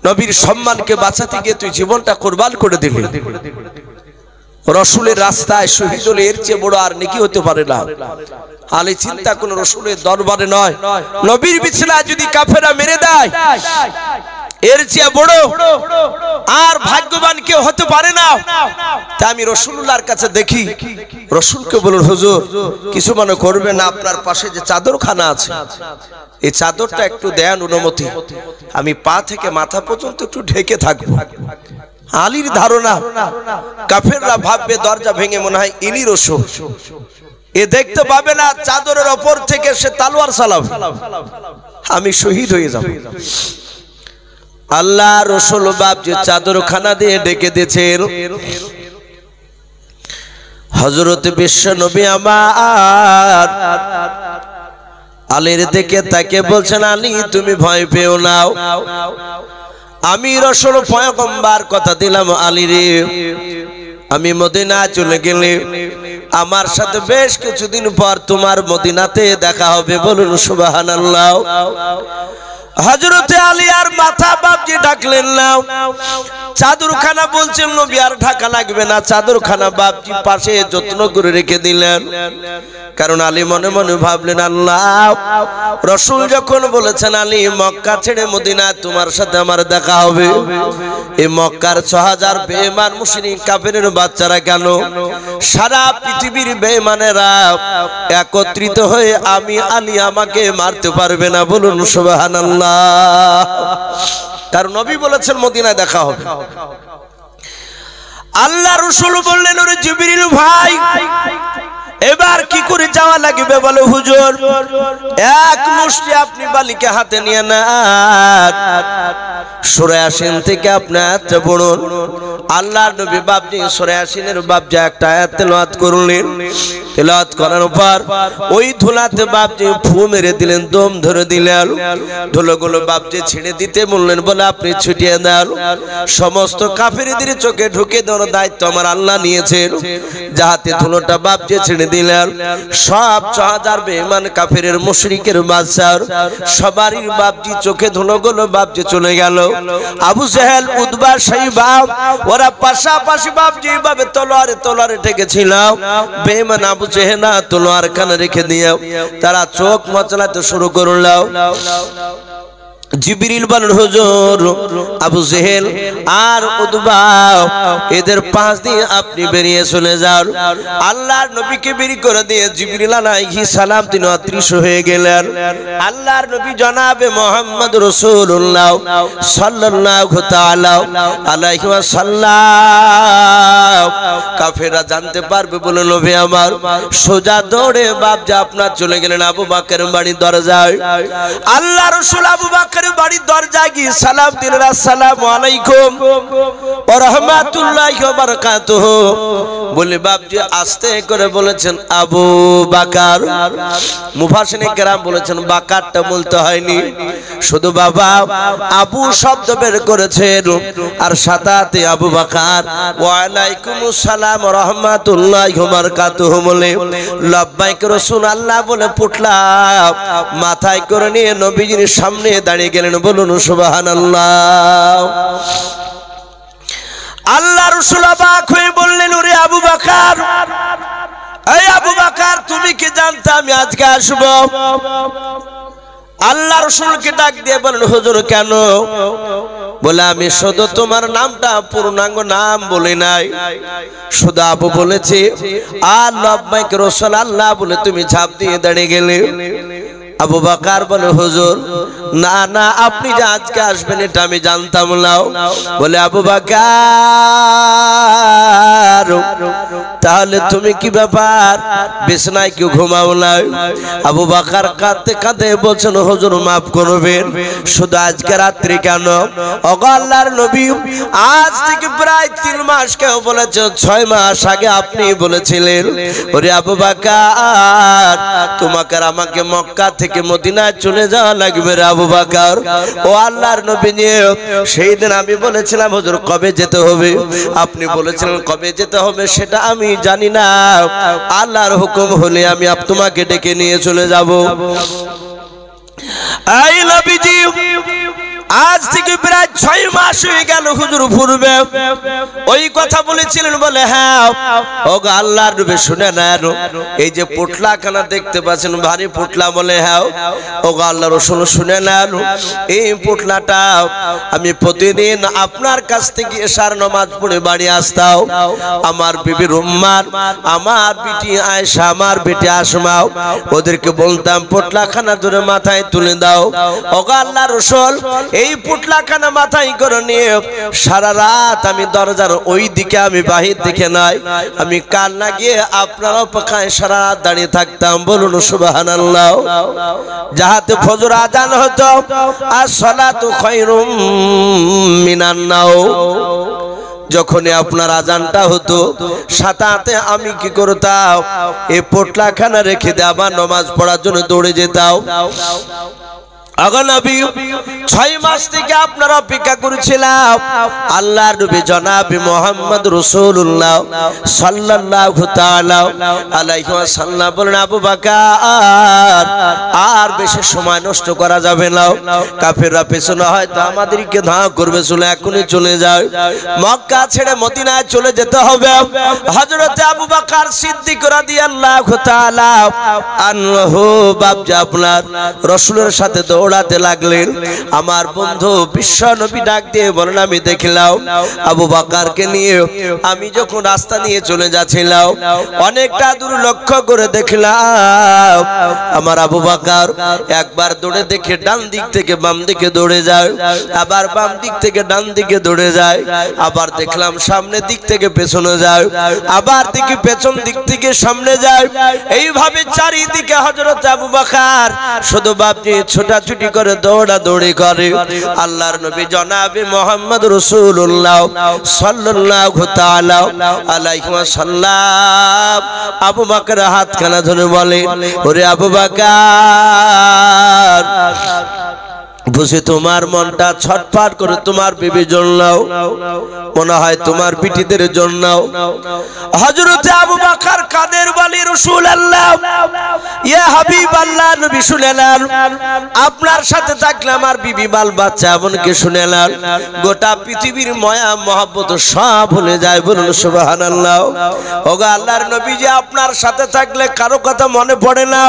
নবীর সম্মানকে বাঁচাতে গিয়ে তুই জীবনটা কুরবান করে দিলি। রাসূলের রাস্তায় শহীদ হলে এর চেয়ে বড় আর নেকি হতে পারে না। আলী চিন্তা করল, রাসূলের দরবারে নয়, নবীর বিছানায় যদি কাফেররা মেরে দেয়, এর চেয়ে বড় আর ভাগ্যবান কেউ হতে পারে না। তাই আমি রাসূলুল্লাহর কাছে দেখি, রাসূলকে বলুন হুজুর কিছু মনে করবেন না, আপনার পাশে যে চাদরখানা আছে এই চাদরটা একটু দেন অনুমতি, আমি পা থেকে মাথা পর্যন্ত একটু ঢেকে থাকবো। আলীর ধারণা কাফেররা ভাববে দরজা ভেঙে মনে হয় ইনি রাসূল, এ দেখতে পাবে না চাদরের ওপর থেকে সে তলোয়ার চালাবে, আমি শহীদ হয়ে যাব। আল্লাহ রাসূল বাপ যে চাদরখানা দিয়ে ডেকে দিয়েছেন, হযরত বিশ্ব নবী আমার আলীর দিকে তাকে বলছেন, আলী তুমি ভয় পেও না, আমি রাসূল পয়গম্বর কথা দিলাম আলী রে, আমি মদিনা চলে গেলে আমার সাথে বেশ কিছুদিন পর তোমার মদিনাতে দেখা হবে, বলুন সুবহানাল্লাহ। হযরতে আলী আর মাথা বাপজি ঢাকলেন না, চাদরখানা বলছেন নবী আর ঢাকা লাগবে না, চাদরখানা বাপজি পাশে যত্ন করে রেখে দিলেন। কারণ আলী মনে মনে ভাবলেন আল্লাহ রাসূল যখন বলেছেন আলী মক্কা ছেড়ে মদিনা তোমার সাথে আমার দেখা হবে, এই মক্কার ৬০০০ বেঈমান মুশরিক কাফেরের বাচ্চারা কেন সারা পৃথিবীর বেঈমানেরা একত্রিত হয়ে আমি আলী আমাকে মারতে পারবে না, বলুন সুবহানাল্লাহ। কারণ নবী বলেছেন মদিনায় দেখা হবে। আল্লাহ রাসূল বললেন ওরে জিবরিল ভাই এবার কি করে যাওয়া লাগবে বলো হুজুর, এক মুষ্টি আপনি বালিকে হাতে নিয়ে নেন, সূরা ইয়াসিন থেকে আপনি আয়াতটা পড়ুন। আল্লাহর নবী বাপজি সূরা ইয়াসিনের বাপজি একটা আয়াত তেলাওয়াত করলেন, তেলাওয়াত করার পর ওই ধুলাতে বাপজি ফু মেরে দিলেন, দম ধরে দিলেন, ধুলোগুলো বাপজি ছেড়ে দিতে বললেন, বলে আপনি ছুটিয়ে দেন। সমস্ত কাফেরদের চোখে ঢুকে দেওয়ার দায়িত্ব আমার আল্লাহ নিয়েছেন, যাহাতে ধুলোটা বাপজি ছেড়ে দিলেন। সব ৬০০০ বেঈমান কাফেরের মুশরিকের বাদশার সবারই বাপজি চোখে ধুলোগুলো বাপজি চলে গেল। আবু জেহেল উতবা শাইবা ওরা পাশাপাশি বাপজি ভাবে তলোয়ারে ঠেকেছিল, বেঈমান আবু জেহেল তলোয়ার কানে রেখে দিয়ে তারা চোখ মচলাতে শুরু করলো। জিবরিল বলেন হুজুর আবু জেহেল আর উতবা এদের পাশ দিয়ে আপনি বেরিয়ে চলে যান। আল্লাহর নবীকে বের করে দিয়ে জিবরিল আলাইহিস সালাম তিনি অদৃশ্য হয়ে গেলেন। আল্লাহর নবী জনাবে মুহাম্মদ রাসূলুল্লাহ সাল্লাল্লাহু তাআলা আলাইহি ওয়াসাল্লাম কাফেররা জানতে পারবে বলে নবী আমার সোজা দৌড়ে বাপজি আপনার চলে গেলেন আবু বকরের বাড়ির দরজায়। আল্লাহ রাসূল আবু বকর বাড়ির দরজায় গিয়ে সালাম দিলেন, আসসালামু আলাইকুম ওয়া রাহমাতুল্লাহি ওয়া বারাকাতুহু বলে বাপজি আস্তে করে বলেছেন আবু বকর। মুফাসসিরিনে কেরাম বলেছেন বাকারটা বলতে হয়নি, শুধু বাবা আবু শব্দ বের করেছেন আর সাথে আবু বকর ওয়া আলাইকুমুস সালাম ওয়া রাহমাতুল্লাহি ওয়া বারাকাতুহু বলে লব্বাইক রাসূলুল্লাহ বলে পুটলা মাথায় করে নিয়ে নবীজির সামনে দাঁড়িয়ে গেলেন, বলুন সুবহানাল্লাহ। আল্লাহ রাসূল অবাক হয়ে বললেন, ওরে আবু বকর, এই আবু বকর তুমি কি জানতে আমি আজকে আসব? আল্লাহ রাসূলকে ডাক দিয়ে বলেন, হুজুর কেন? বলে আমি শুধু তোমার নামটা পূর্ণাঙ্গ নাম বলি নাই, শুধু আবু বলেছি আর লব্বাইক রাসূলুল্লাহ বলে তুমি ঝাঁপ দিয়ে দাঁড়িয়ে গেলে। আবু বকর বলে হুজুর না না আপনি যে আজকে আসবেন এটা আমি জানতাম না। বলে আবু বকর তাহলে তুমি কি ব্যাপার বিছানায় কি ঘুমাও না? আবু বকর কাঁদতে কাঁদতে বলছেন হুজুর মাফ করবেন, শুধু আজকে রাত্রি কেন? ওগো আল্লাহর নবী আজ থেকে প্রায় ৩ মাস, কেউ বলেছে ৬ মাস আগে আপনি বলেছিলেন ওরে আবু বকর তোমাকে আর আমাকে মক্কা থেকে মদিনায় চলে যাওয়া লাগবে রে আবু বকর। ও আল্লাহর নবী সেই দিন আমি বলেছিলাম হুজুর কবে যেতে হবে, আপনি বলেছিলেন কবে যেতে হবে সেটা আমি জানি না, আল্লাহর হুকুম হলে আমি তোমাকে ডেকে নিয়ে চলে যাব। এই নবীজি আজ থেকে প্রায় 6 মাস হয়ে গেল হুজুর পূর্বে ওই কথা বলেছিলেন বলে হ্যাঁ ওগো আল্লাহর নবী শুনে নেন এই যে পোটলাখানা দেখতে পাচ্ছেন ভারী পোটলা বলে হ্যাঁ ওগো আল্লাহর রাসূল শুনে নেন এই পোটলাটা আমি প্রতিদিন আপনার কাছ থেকে এশার নামাজ পড়ে বাড়ি আসতাম আমার বিবি রুম্মান আমার বিটি আয়েশা আমার বেটি আসমা ওদেরকে বলতাম পোটলাখানা ধরে মাথায় তুলে দাও ওগো আল্লাহর রাসূল এই পোটলাখানা মাথায় করে নিয়ে সারা রাত আমি দরজার ওই দিকে আমি বাহির দিকে নাই আমি কান লাগিয়ে আপনার অপেক্ষায় সারা রাত দাঁড়িয়ে থাকতাম বলুন সুবহানাল্লাহ যাহাতে ফজর আজান হতো আর সালাতু খায়রুম মিনান নাও যখনই আপনার আজানটা হতো সাথে আমি কি করতাম এই পোটলাখানা রেখে দিয়ে আবার নামাজ পড়ার জন্য দৌড়ে যেতাম আগো নবী 6 মাস থেকে আপনারা অপেক্ষা করেছিলাম আল্লাহর নবী জনাব মুহাম্মদ রাসূলুল্লাহ সাল্লাল্লাহু তাআলা আলাইহি ওয়াসাল্লাম বলেন আবু বকর আর বেশি সময় নষ্ট করা যাবে না কাফেররা পেছনে হয়তো আমাদেরকে ধাওয়া করবে চলে এখনই চলে যাও মক্কা ছেড়ে মদিনায় চলে যেতে হবে হযরত আবু বকর সিদ্দিক রাদিয়াল্লাহু তাআলা আনহু বাপজি আপনার রাসূলের সাথে দৌড়াতে লাগলেন আমার বন্ধু বিশ্ব নবী ডাক দিয়ে বলেন আমি দেখলাম আবু বকরকে নিয়ে আমি যখন রাস্তা নিয়ে চলে যাচ্ছিলাম অনেকটা দূর লক্ষ্য করে দেখলাম আমার আবু বকর একবার দৌড়ে দেখে ডান দিক থেকে বাম দিকে দৌড়ে যায় আবার বাম দিক থেকে ডান দিকে দৌড়ে যায় আবার দেখলাম সামনের দিক থেকে পেছনে যায় আবার দেখি পেছন দিক থেকে সামনে যায় এইভাবে চারিদিকে হযরত আবু বকর শুধু বাপজি ছোটাছুটি করে দৌড়াদৌড়ি করে আল্লাহর নবী জনাবে মুহাম্মদ রাসূলুল্লাহ সাল্লাল্লাহু তাআলা আলাইহি ওয়াসাল্লাম আবু বকর হাতখানা ধরে বলে ওরে আবু বকর বুঝি তোমার মনটা ছটফট করে তোমার বিবির জন্য মনে হয় তোমার বিটিদের জন্য হযরত আবু বকর কাদের বলি রাসূলুল্লাহ ইয়া হাবিবাল্লাহ নবী শুনেলেন আপনার সাথে থাকলে আমার বিবি বাল বাচ্চা এমনকি শুনেলেন গোটা পৃথিবীর মায়া মহব্বত সব ভুলে যায় বলুন সুবহানাল্লাহ ওগো আল্লাহর নবী যে আপনার সাথে থাকলে কারো কথা মনে পড়ে না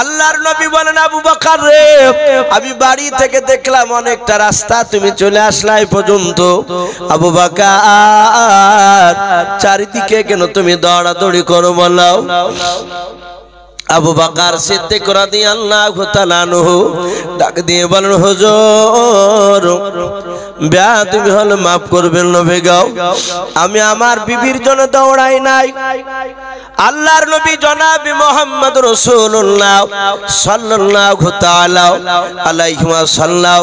আল্লাহর নবী বলেন আবু বকর রে আমি বাড়ি থেকে দেখলাম অনেকটা রাস্তা তুমি চলে আসলাই পর্যন্ত আবু বকর চারিদিকে কেন তুমি দৌড়াদৌড়ি করো বলো আবু বকর সিদ্দিক রাদিয়াল্লাহু তাআলা আনহু ডাক দিয়ে বলেন হুজুর বেয়াদবি হলে maaf করবেন নবী গো আমি আমার বিবির জন্য দৌড়াই নাই আল্লাহর নবী জনাবে মুহাম্মদ রাসূলুল্লাহ সাল্লাল্লাহু তাআলা আলাইহি ওয়াসাল্লাম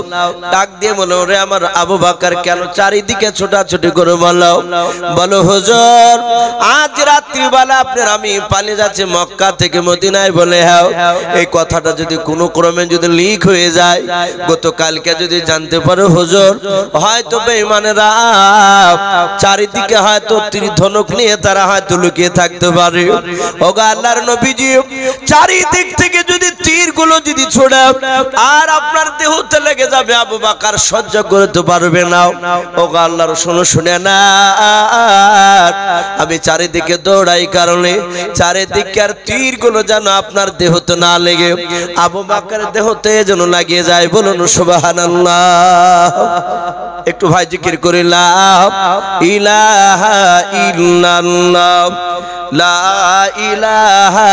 ডাক দিয়ে বলো রে আমার আবু বকর কেন চারিদিকে ছোটাছুটি করে বলো হুজুর আজ রাত্রি বেলা আপনার আমি পালিয়ে যাচ্ছি মক্কা থেকে মদিনায় বলে হ্যাঁ এই কথাটা যদি কোনো ক্রমে যদি লিক হয়ে যায় গতকালকে যদি জানতে পারো হুজুর হয়তো বেঈমানেরা চারিদিকে হয়তো তীর ধনুক নিয়ে তারা হয়তো লুকিয়ে থাকতে পারে ওগো আল্লাহর নবীজি চারিদিক থেকে যদি তীরগুলো যদি ছোড়ে আর আপনার দেহতে লেগে যাবে আবু বকর সহ্য করতে পারবে না ওগো আল্লাহর শুনে না আমি চারিদিকে দৌড়াই কারণে চারিদিকের তীরগুলো যেন আপনার দেহতে না লেগে আবু বকরের দেহতে যেন লাগিয়ে যায় বলুন সুবহানাল্লাহ একটু ভাই জিকির করি লা ইলাহা ইল্লাল্লাহ লা ইলাহা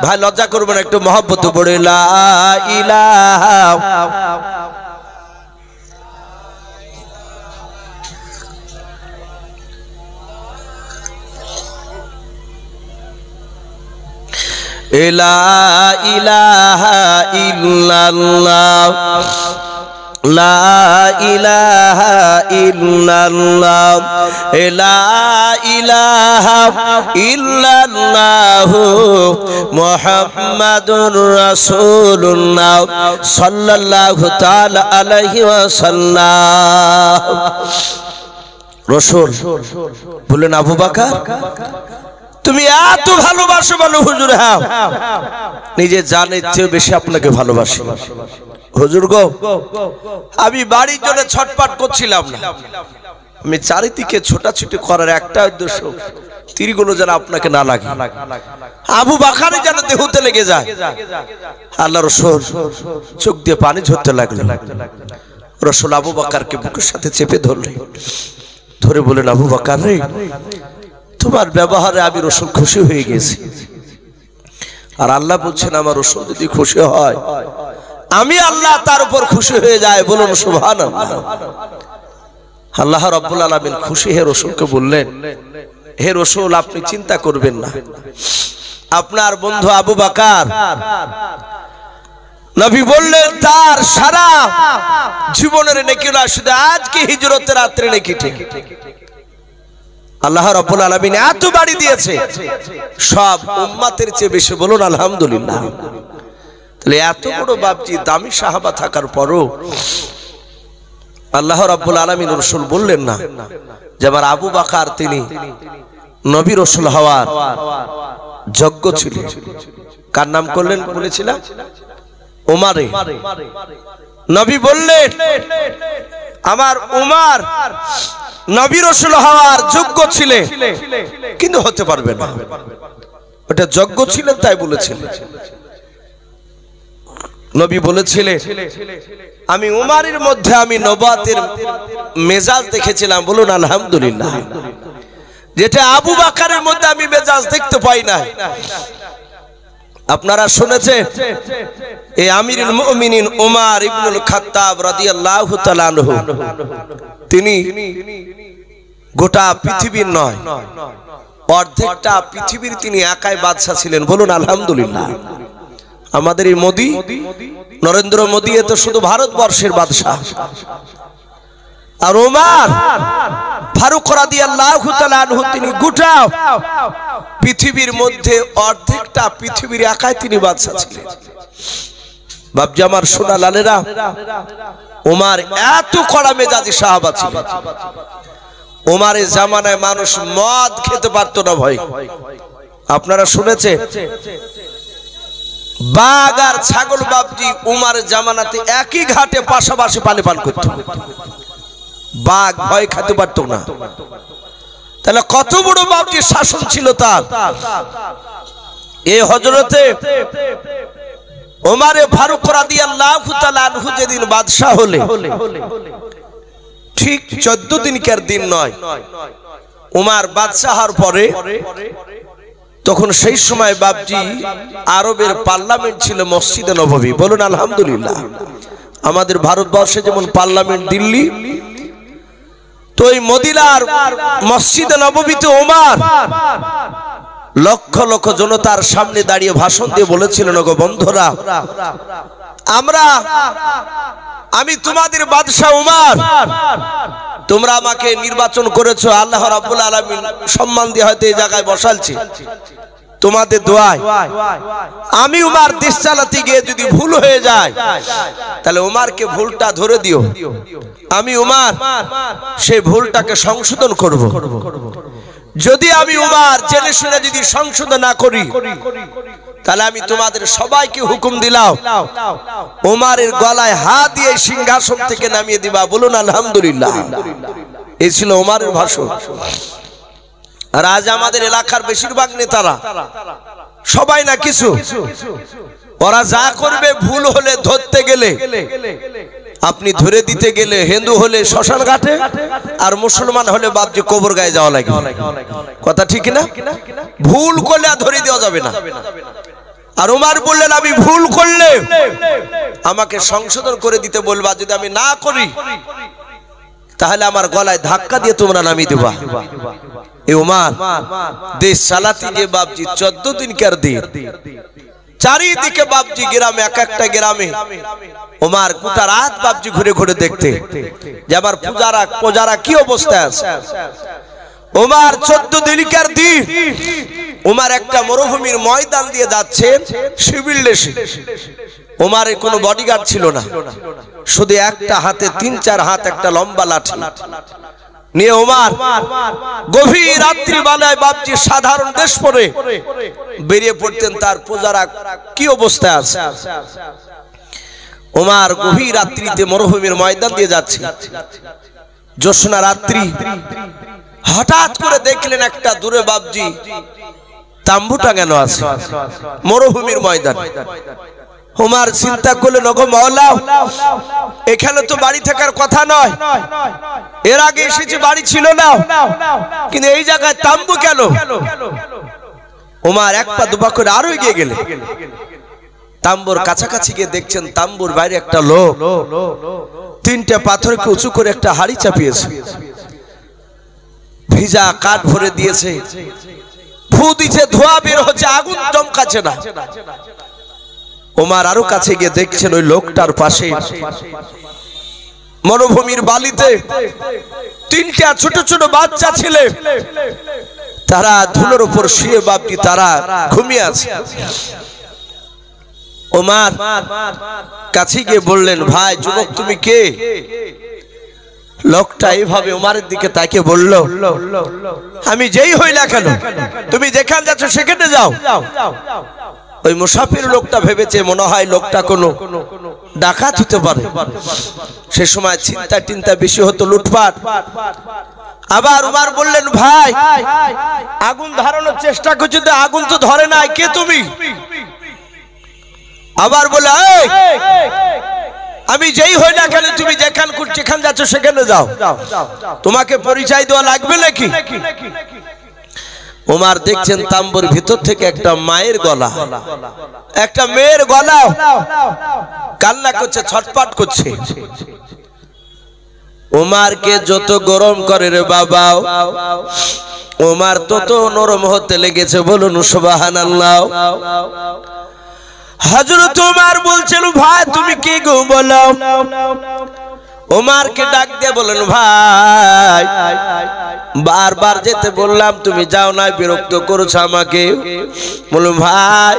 ভাই লজ্জা করবেন একটু মহব্বত পড়ে লা ইলাহা লা ইলাহা ইল্লাল্লাহ লা ইলাহা ইল্লাল্লাহ লা ইলাহা ইল্লাল্লাহু মুহাম্মাদুর রাসূলুল্লাহ সাল্লাল্লাহু তাআলা আলাইহি ওয়াসাল্লাম রাসূল বলেন আবু বকর তুমি এত ভালোবাসো বলো হুজুর হ্যাঁ নিজে জানের চেয়ে বেশি আপনাকে ভালোবাসি হুজুর গো, আমি বাড়ির জন্য ছটপট করছিলাম না, আমি চারিদিকে ছোটাছুটি করার একটা উদ্দেশ্য, তীরগুলো যেন আপনাকে না লাগে, আবু বকরের যেন দেহতে লেগে যায়। আল্লাহ রাসূল চোখ দিয়ে পানি ঝরতে লাগলো। রাসূল আবু বকরকে বুকের সাথে চেপে ধরলেন, ধরে বলেন, আবু বকর রে, তোমার ব্যবহারে আমি রাসূল খুশি হয়ে গেছি। আর আল্লাহ বলছেন, আমার রাসূল যদি খুশি হয়, আমি আল্লাহ তার উপর খুশি হয়ে যায়। বলুন সুবহানাল্লাহ। আল্লাহ রাব্বুল আলামিন খুশি হয়ে রাসূলকে বললেন, হে রাসূল, আপনি চিন্তা করবেন না, আপনার বন্ধু আবু বকর, নবী বললেন, তার সারা জীবনের নেকি না, শুধু আজকে হিজরতের রাত্রে নেকিতে আল্লাহ রাব্বুল আলামিন এত বাড়ি দিয়েছে, সব উম্মতের চেয়ে বেশি। বলুন আলহামদুলিল্লাহ। তাহলে এত বড় বাপজি, দামি সাহাবা থাকার পরও আল্লাহ রাব্বুল আলামিন রাসূল বললেন না যে আমার আবু বকর তিনি নবী রাসূল হওয়ার যোগ্য ছিলেন। কার নাম করলেন বলেছিলাম? উমারে। নবী বললেন, আমার উমার নবী রাসূল হওয়ার যোগ্য ছিলেন, কিন্তু হতে পারবে না। ওটা যোগ্য ছিলেন তাই বলেছিলেন। নবী বলেছিলেন, আমি উমারের মধ্যে আমি নবুয়তের মেজাজ দেখেছিলাম। বলুন আলহামদুলিল্লাহ। যেটা আবু বকরের মধ্যে আমি মেজাজ দেখতে পাই না। আপনারা শুনেছেন, এই আমিরুল মুমিনিন উমর ইবনুল খাত্তাব রাদিয়াল্লাহু তাআলা আনহু, তিনি গোটা পৃথিবীর নয়, অর্ধেকটা পৃথিবীর তিনি একাই বাদশা ছিলেন। বলুন আলহামদুলিল্লাহ। আমাদের এই মোদি, নরেন্দ্র মোদি, এ তো শুধু ভারতবর্ষের বাদশা। আর উমর ফারুক রাদিয়াল্লাহু তাআলা আনহু, তিনি গোটা পৃথিবীর মধ্যে অর্ধেকটা পৃথিবীর একাই তিনি বাদশা ছিলেন। বাপজি আমার সোনা লালেরা, উমর এত কড়া মেজাজি সাহাবা ছিলেন। উমরের জামানায় মানুষ মদ খেতে পারত না ভাই। আপনারা শুনেছেন, বাঘ আর ছাগল বাপজি উমরের জামানাতে একই ঘাটে পাশাপাশি পানি পান করত। বাঘ ভয় খেতে পারত না। তাহলে কত বড় বাপজি শাসন ছিল তার। এই হযরতে উমরে ফারুক রাদিয়াল্লাহু তাআলা আনহু যেদিন বাদশা হলেন, ঠিক 14 দিনকার দিন নয়, উমর বাদশা হওয়ার পরে, তখন সেই সময় বাপজি আরবের পার্লামেন্ট ছিল মসজিদে নববী। বলুন আলহামদুলিল্লাহ। আমাদের ভারতবর্ষে যেমন পার্লামেন্ট দিল্লি, তো এই মদিনার মসজিদে নববীতে উমর লক্ষ লক্ষ জনতার সামনে দাঁড়িয়ে ভাষণ দিয়ে বলেছিলেন, গো বন্ধুরা, আমি তোমাদের বাদশা উমর, তোমরা আমাকে নির্বাচন করেছো, আল্লাহ রাব্বুল আলামিন সম্মান দিয়ে হয়তো এই জায়গায় বসালছে, তোমাদের দোয়ায় আমি উমর দেশ চালাতে গিয়ে যদি ভুল হয়ে যায়, তাহলে উমরকে ভুলটা ধরে দিও, আমি উমর সেই ভুলটাকে সংশোধন করব। যদি আমি উমর জেনে শুনে যদি সংশোধন না করি, তাহলে আমি তোমাদের সবাইকে হুকুম দিলাম, উমরের গলায় হাত দিয়ে সিংহাসন থেকে নামিয়ে দিবা। বলুন আলহামদুলিল্লাহ। এই ছিল উমরের ভাষণ। আর আজ আমাদের এলাকার বেশিরভাগ নেতারা সবাই না কিছু, ওরা যা করবে, ভুল হলে ধরতে গেলে, আপনি ধরে দিতে গেলে, হিন্দু হলে শ্মশান ঘাটে, আর মুসলমান হলে বাপজি কবর গায়ে যাওয়া লাগে। কথা ঠিক না? ভুল করলে আর ধরে দেওয়া যাবে না। আর উমর বললেন, আমি ভুল করলে আমাকে সংশোধন করে দিতে বলবা, যদি আমি না করি তাহলে আমার গলায় ধাক্কা দিয়ে তোমরা নামিয়ে দেবা। এই উমর দেশ চালাতে গিয়ে বাপজি 14 দিনকার দিন, চারিদিকে বাপজি গ্রামে, এক একটা গ্রামে উমর গোটা রাত বাপজি ঘুরে ঘুরে দেখতে যে আমার পূজারা কি অবস্থায় আছে। উমর 14 দিনকার দিন উমর একটা মরুভূমির ময়দান দিয়ে যাচ্ছেন সিভিল ড্রেসে। উমরের কোনো বডিগার্ড ছিল না, শুধু একটা হাতে 3-4 হাত একটা লম্বা লাঠি নিয়ে উমর গভীর রাত্রি বেলায় বাপজি সাধারণ দেশ পরে বেরিয়ে পড়তেন তার পূজারা কি অবস্থায় আছে। ওমর গভীর রাত্রিতে মরুভূমির ময়দান দিয়ে যাচ্ছে, জ্যোৎস্না রাত্রি। হঠাৎ করে দেখলেন একটা দূরে বাবজি তাম্বু টাঙানো আছে মরুভূমির ময়দান। ওমর চিন্তা করলেন, ওগো মাওলা, এখানে তো বাড়ি থাকার কথা নয়, এর আগে এসেছে বাড়ি ছিল না, কিন্তু এই জায়গায় তাম্বু কেন? ওমর এক পা দুপা করে আরো এগিয়ে গেলেন। তাম্বুর কাছাকাছি গিয়ে দেখছেন তাম্বুর বাইরে একটা লোক তিনটা পাথরকে উঁচু করে একটা হাড়ি চাপিয়েছে, ভিজা কাঠ ভরে দিয়েছে, ফু দিচ্ছে, ধোঁয়া বের হচ্ছে, আগুন চমকাচ্ছে না। ওমর আরো কাছে গিয়ে দেখছেন ওই লোকটার পাশে মরুভূমির বালিতে তিনটা ছোট ছোট বাচ্চা ছেলে, তারা ধুলোর উপর শুয়ে বাপটি তারা ঘুমিয়ে আছে। ওমর কাছে গিয়ে বললেন, ভাই যুবক তুমি কে? লোকটা এইভাবে ওমরের দিকে তাকিয়ে বলল, আমি যেই হই না কেন, তুমি যেখানে যাচ্ছ সেখানে যাও। ওই মুসাফির লোকটা ভেবেছে মনে হয় লোকটা কোনো ডাকাত হতে পারে। সে সময় চিন্তা টিন্তা বেশি হতো, লুটপাট। আবার ওমর বললেন, ভাই আগুন ধরানোর চেষ্টা করছো তো আগুন তো ধরে নাই, কে তুমি? আবার বলে, আমি যেই হই না কেন, তুমি যেখানে যাচ্ছ সেখানে যাও, তোমাকে পরিচয় দেওয়া লাগবে নাকি? ওমর দেখছেন তাম্বুর ভিতর থেকে একটা মায়ের গলা, একটা মেয়ের গলা কান্না করছে, ছটফট করছে। ওমরকে যত গরম করে রে বাবা, ওমর তত নরম হতে লেগেছে। বলুন সুবহানাল্লাহ। হযরত ওমর বলছেন, ভাই তুমি কে গো বলো? ওমরকে ডাক দিয়ে বলেন, ভাই বারবার যেতে বললাম তুমি যাও না, বিরক্ত করেছো আমাকে। বলুন ভাই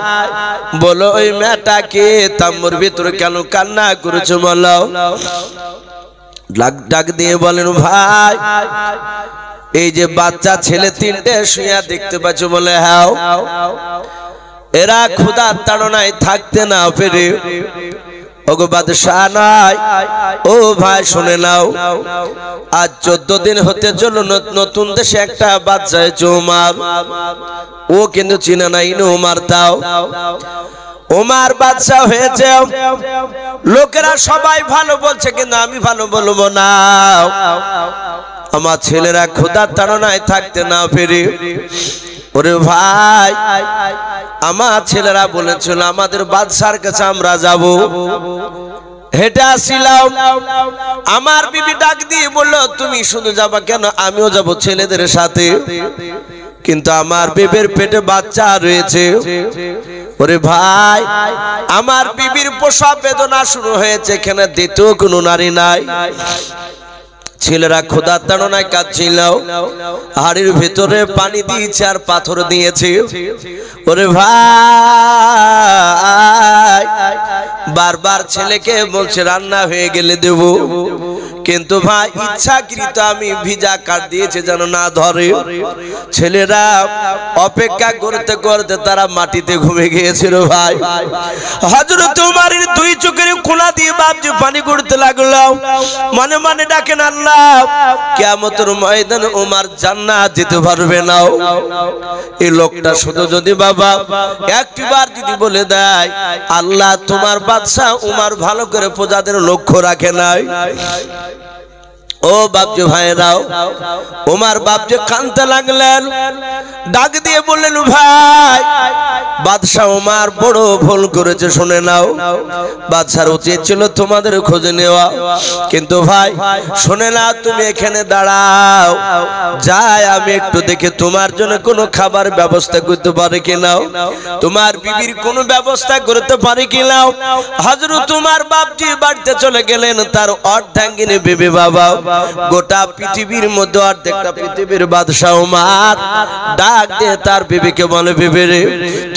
বলো ওই মেয়েটাকে তাম্বুর ভিতরে কেন কান্না করেছো বলো। ডাক দিয়ে বলেন, ভাই এই যে বাচ্চা ছেলে তিনটে শুয়ে দেখতে পাচ্ছ বলে, হ্যাঁ এরা ক্ষুধার তাড়নায় থাকতে না পেরে ওগো বাদশাহ নাই, ও ভাই শুনে নাও, আজ 14 দিন হতে চলো নতুন দেশে একটা বাচ্চা হয়েছে ওমর, ও কিন্তু চিনে নাই ওমর। তাও ওমর বাদশা হয়েছে, লোকেরা সবাই ভালো বলছে, কিন্তু আমি ভালো বলবো না। আমার ছেলেরা ক্ষুধার তাড়নায় থাকতে না পেরে, ওরে ভাই আমার ছেলেরা বলেছিল আমাদের বাদশার কাছে আমরা যাব, হেঁটে আসছিলাম। আমার বিবি ডাক দিয়ে বললো, তুমি শুধু যাবা কেন, আমিও যাব ছেলেদের সাথে, কিন্তু আমার বিবির পেটে বাচ্চা রয়েছে। ওরে ভাই আমার বিবির প্রসব বেদনা শুরু হয়েছে, এখানে দ্বিতীয় কোনো নারী নাই। ছেলেরা ক্ষুধার তাড়নায় কাঁদছিল, হাড়ির ভিতরে পানি দিয়েছে আর পাথর দিয়েছে। ওরে ভাই বারবার ছেলেকে বলছে রান্না হয়ে গেলে দেব, কিন্তু ভাই ইচ্ছাকৃত আমি ভিজা কাঠ দিয়েছে যেন না ধরে। ছেলেরা অপেক্ষা করতে করতে তারা মাটিতে ঘুমে গিয়েছিল। ভাই হযরত ওমরের দুই চোখের কোনা দিয়ে বাপজি পানি করতে লাগলো, মনে মনে ডাকেন, আল্লাহ কিয়ামতের ময়দানে ওমর জান্নাত যেতে পারবে না। এই লোকটা শুধু যদি বাবা একটিবার যদি বলে দেয়, আল্লাহ তোমার বাদশা ওমর ভালো করে প্রজাদের লক্ষ্য রাখে নাই। ও বাপজি ভাইরাও, ওমর বাপজি কাঁদতে লাগলেন, ডাক দিয়ে বললেন, ভাই বাদশা ওমর বড় ভুল করেছে, শুনে নাও। বাদশার উচিত ছিল তোমাদের খোঁজে নেওয়া, কিন্তু ভাই শুনে নাও, তুমি এখানে দাঁড়াও, যাই আমি একটু দেখে তোমার জন্য কোনো খাবার ব্যবস্থা করতে পারি কিনা, তোমার বিবির কোনো ব্যবস্থা করতে পারি কিনা। হযরত ওমর বাপজি বাড়িতে চলে গেলেন, তার অর্ধাঙ্গিনী বিবি বাবা, গোটা পৃথিবীর মধ্যে অর্ধেকটা পৃথিবীর বাদশা ওমর ডাক দিয়ে তার বিবিকে বলে, বিবি রে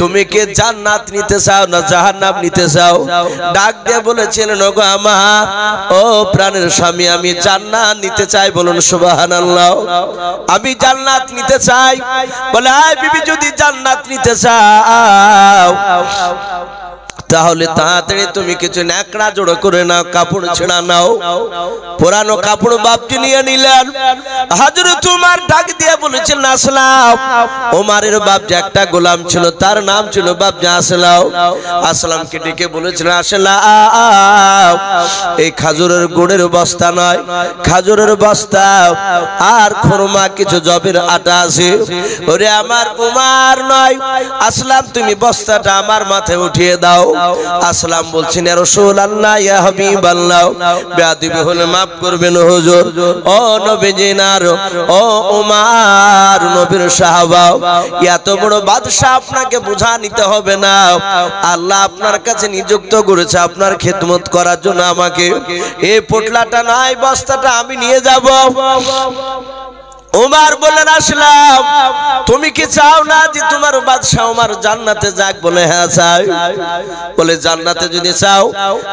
তুমি কি জান্নাত নিতে চাও না জাহান্নাম নিতে চাও? ডাক দিয়ে বলেছিলেন, ওগো আমার ও প্রাণের স্বামী, আমি জান্নাত নিতে চাই। বলুন সুবহানাল্লাহ। আমি জান্নাত নিতে চাই। বলে, আয় বিবি যদি জান্নাত নিতে চাও তাহলে তাড়াতাড়ি তুমি কিছু ন্যাকড়া জোড়ো করে নাও, কাপড় ছেঁড়া নাও। পুরানো কাপড় বাপজি নিয়ে নিলেন। হযরত উমর ডাক দিয়ে বলেছেন, আসলাম। ওমরের বাপজি একটা গোলাম ছিল, তার নাম ছিল বাপজি আসলাম। আসলামকে ডেকে বলেছিল, আসলাম, এই খাজুরের গুড়ের বস্তা নয়, খাজুরের বস্তা আর খুরমা কিছু জবের আটা আছে, ওরে আমার উমর নয় আসলাম, তুমি বস্তাটা আমার মাথায় উঠিয়ে দাও। আসলাম বলছেন, ইয়া রাসূলুল্লাহ, ইয়া হাবিবাল্লাহ, বেয়াদবি হলে মাফ করবেন হুজুর। ও নবীজি নার, ও উমর নবীর সাহাবা, এত বড় বাদশা আপনাকে বুঝা নিতে হবে না। আল্লাহ আপনার কাছে নিযুক্ত করেছে আপনার খেদমত করার জন্য। আমাকে এই পোটলাটা নয়, বস্তাটা আমি নিয়ে যাব। উমর বললেন, আসলাম, তুমি কি চাও না যে তোমার বাদশা উমর জান্নাতে যাক? বলে হ্যাঁ চাই। বলে জান্নাতে যদি চাও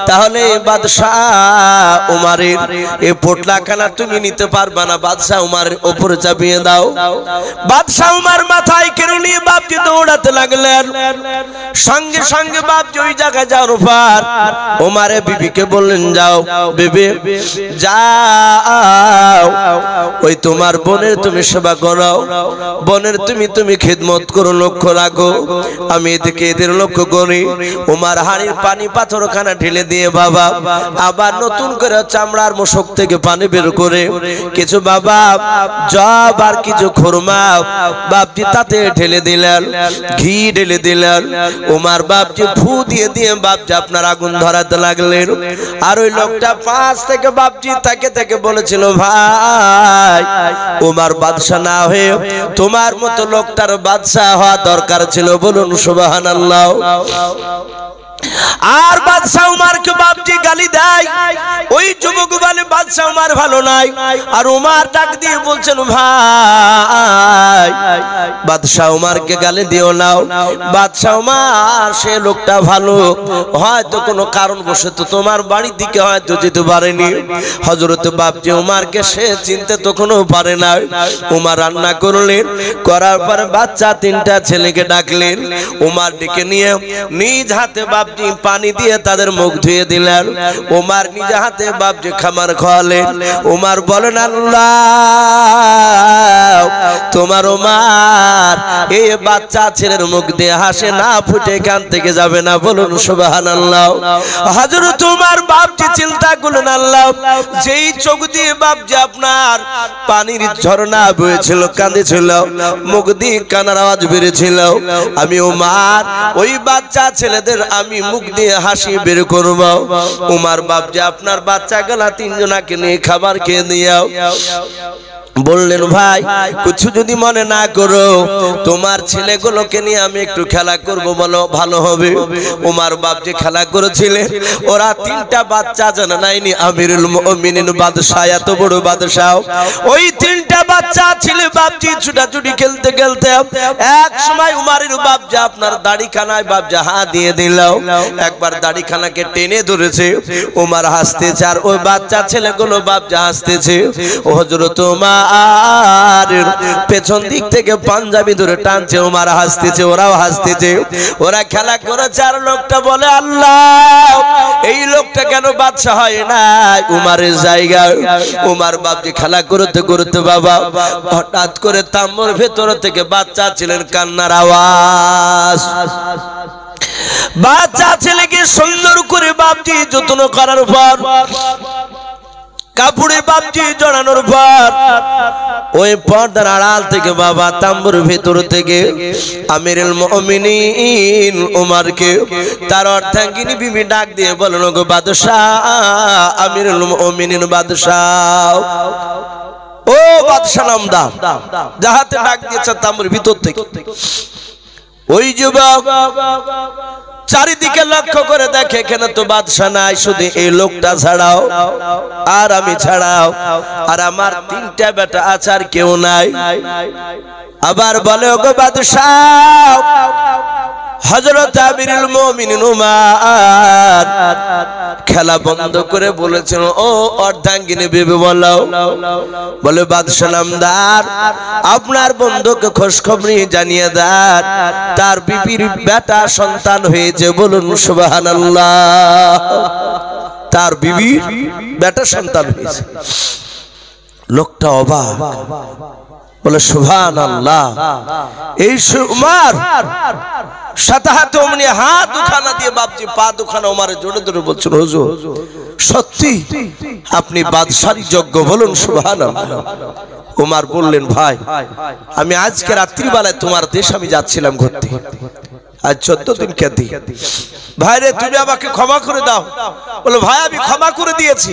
তাহলে বাদশা উমরের এই পোটলাখানা তুমি নিতে পারবা না, বাদশা উমরের উপরে চাপিয়ে দাও। বাদশা উমর মাথায় কেড়ে নিয়ে বাপজি দৌড়াতে লাগলেন। সঙ্গে সঙ্গে বাপজি ওই জায়গায় যাওয়ার পর উমরের বিবিকে বললেন, যাও বিবি, যাও, ওই তোমার বোনের তুমি সেবা করো, বোনের তুমি খিদমত করো, লক্ষ্য রাখো। আমি এদিকে এদের লক্ষ্য করি। উমর হাড়ির পানি পাথরখানা ঢেলে দিয়ে বাবা আবার নতুন করে চামড়ার মশক থেকে পানি বের করে কিছু বাবা জব আর কিছু খুরমা বাপজি তাতে ঢেলে দিলেন, ঘি ঢেলে দিলেন। উমর বাপজি ফু দিয়ে দিয়ে বাপজি আপনার আগুন ধরাতে লাগলেন। আর ওই লোকটা পাঁচ থেকে বাপজি তাকে বলেছিল, ভাই উমর বাদশা না হয়ে তোমার মতো লোকটার বাদশা হওয়া দরকার ছিল। বলুন সুবহানাল্লাহ। আর বাদশা উমরকে বাপজি গালি দেয়। ওই যুবক বলে, বাদশা উমর ভালো নাই। আর উমর ডাক দিয়ে বলছেন, ভাই বাদশা উমরকে গালি দিও না, বাদশা উমর সে লোকটা ভালো, হয়তো কোনো কারণবশত তোমার বাড়ির দিকে হয়তো যেতে পারেনি। হযরত বাপজি উমরকে সে চিনতে তখনও পারে না। উমর রান্না করলেন, করার পর বাচ্চা তিনটা ছেলেকে ডাকলেন। উমর ডেকে নিয়ে নিজ হাতে বাপজি পানি দিয়ে তাদের মুখ ধুয়ে দিলেন। উমর নিজ হাতে বাপজি খাবার খাওয়ালেন। উমর বলেন, আল্লাহ, তোমার উমর এই বাচ্চা ছেলের মুখ দিয়ে হাসে না ফুটে কান থেকে যাবে না। বলুন সুবহানাল্লাহ। হযরত উমর বাপজি চিন্তা করলেন, আল্লাহ, যেই চোখ দিয়ে বাপজি আপনার পানির ঝর্ণা বয়েছিল, কাঁদেছিল, মুখ দিয়ে কান্নার আওয়াজ বেরিয়েছিল, আমি উমর ওই বাচ্চা ছেলেদের আমি মুখ দিয়ে হাসি বের করব। উমর বাপজি আপনার বাচ্চা গেলা তিনজনাকে নিয়ে খাবার খেয়ে দিও। বললেন, ভাই কিছু যদি মনে না করো, তোমার ছেলেগুলোকে নিয়ে আমি একটু খেলা করব, বলো ভালো হবে। উমর বাপজি খেলা করেছিলেন। ওরা তিনটা বাচ্চা জানা নাইনি আমিরুল মুমিনিন বাদশা, এত বড় বাদশা। ওই তিনটা বাচ্চা ছেলে বাপজি ছুটাছুটি খেলতে খেলতে এক সময় উমরের বাপজি আপনার দাড়িখানায় বাপজি হাত দিয়ে দিল। একবার দাড়িখানাকে টেনে ধরেছে। উমর হাসতেছে আর ওই বাচ্চা ছেলেগুলো বাপজি হাসতেছে। হযরত উমর আর পেছন দিক থেকে পাঞ্জাবি ধরে টানছে, উমর হাসতেছে, ওরাও হাসতেছে। ওরা খেলা করেছে। আর লোকটা বলে, আল্লাহ, এই লোকটা কেন বাদশা হয় না উমরের জায়গায়? উমর বাপজি খেলা করতে করতে বাবা হঠাৎ করে তাম্বুর ভেতর থেকে বাচ্চা ছিলেন কান্নার আওয়াজ। বাচ্চা ছেলেকে সুন্দর করে বাপজি যত্ন করার পর, কাপড়ে বাপজি জড়ানোর পর ওই পর্দার আড়াল থেকে বাবা তাম্বুর ভেতর থেকে আমিরুল মুমিনিন উমরকে তার অর্ধাঙ্গিনী বিবি ডাক দিয়ে বলেন, গো বাদশা, আমিরুল মুমিনিন বাদশা, ও বাদশা নামদার, যাহাতে ডাক দিয়েছে তাম্বুর ভিতর থেকে। ওই যুবক চারিদিকে লক্ষ্য করে দেখে, এখানে তো বাদশা নাই, শুধু এই লোকটা ছাড়াও আর আমি ছাড়াও, আর আমার তিনটা বেটা আছে, আর কেউ নাই। আবার বলে, ওগো বাদশা, হযরত আমিরুল মুমিনিন উমর খেলা বন্ধ করে বলেছেন, ও অর্ধাঙ্গিনী বিবি বলো, বলে বাদশাহ নামদার আপনার বন্ধুকে খোঁজখবর জানিয়ে দেন তার বিবির বেটা সন্তান হয়েছে, বলুন সুবহানাল্লাহ। তার বিবির বেটা সন্তান হয়েছে। লোকটা অবাক, বলে সুবহানাল্লাহ। এই উমর সাথে হাতে অমনি হাত দুখানা দিয়ে বাপজি পা দুখানা ওমরে জোরে জোরে বলছেন, হুজুর সত্যি আপনি বাদশাহী যোগ্য, বলুন সুবহানাল্লাহ। ওমর বললেন, ভাই আমি আজকে রাত্রিবেলায় তোমার দেশ আমি যাচ্ছিলাম ঘুরতে, আজ 14 দিন কেঁদে, ভাই রে তুমি আমাকে ক্ষমা করে দাও। বলে ভাই আমি ক্ষমা করে দিয়েছি।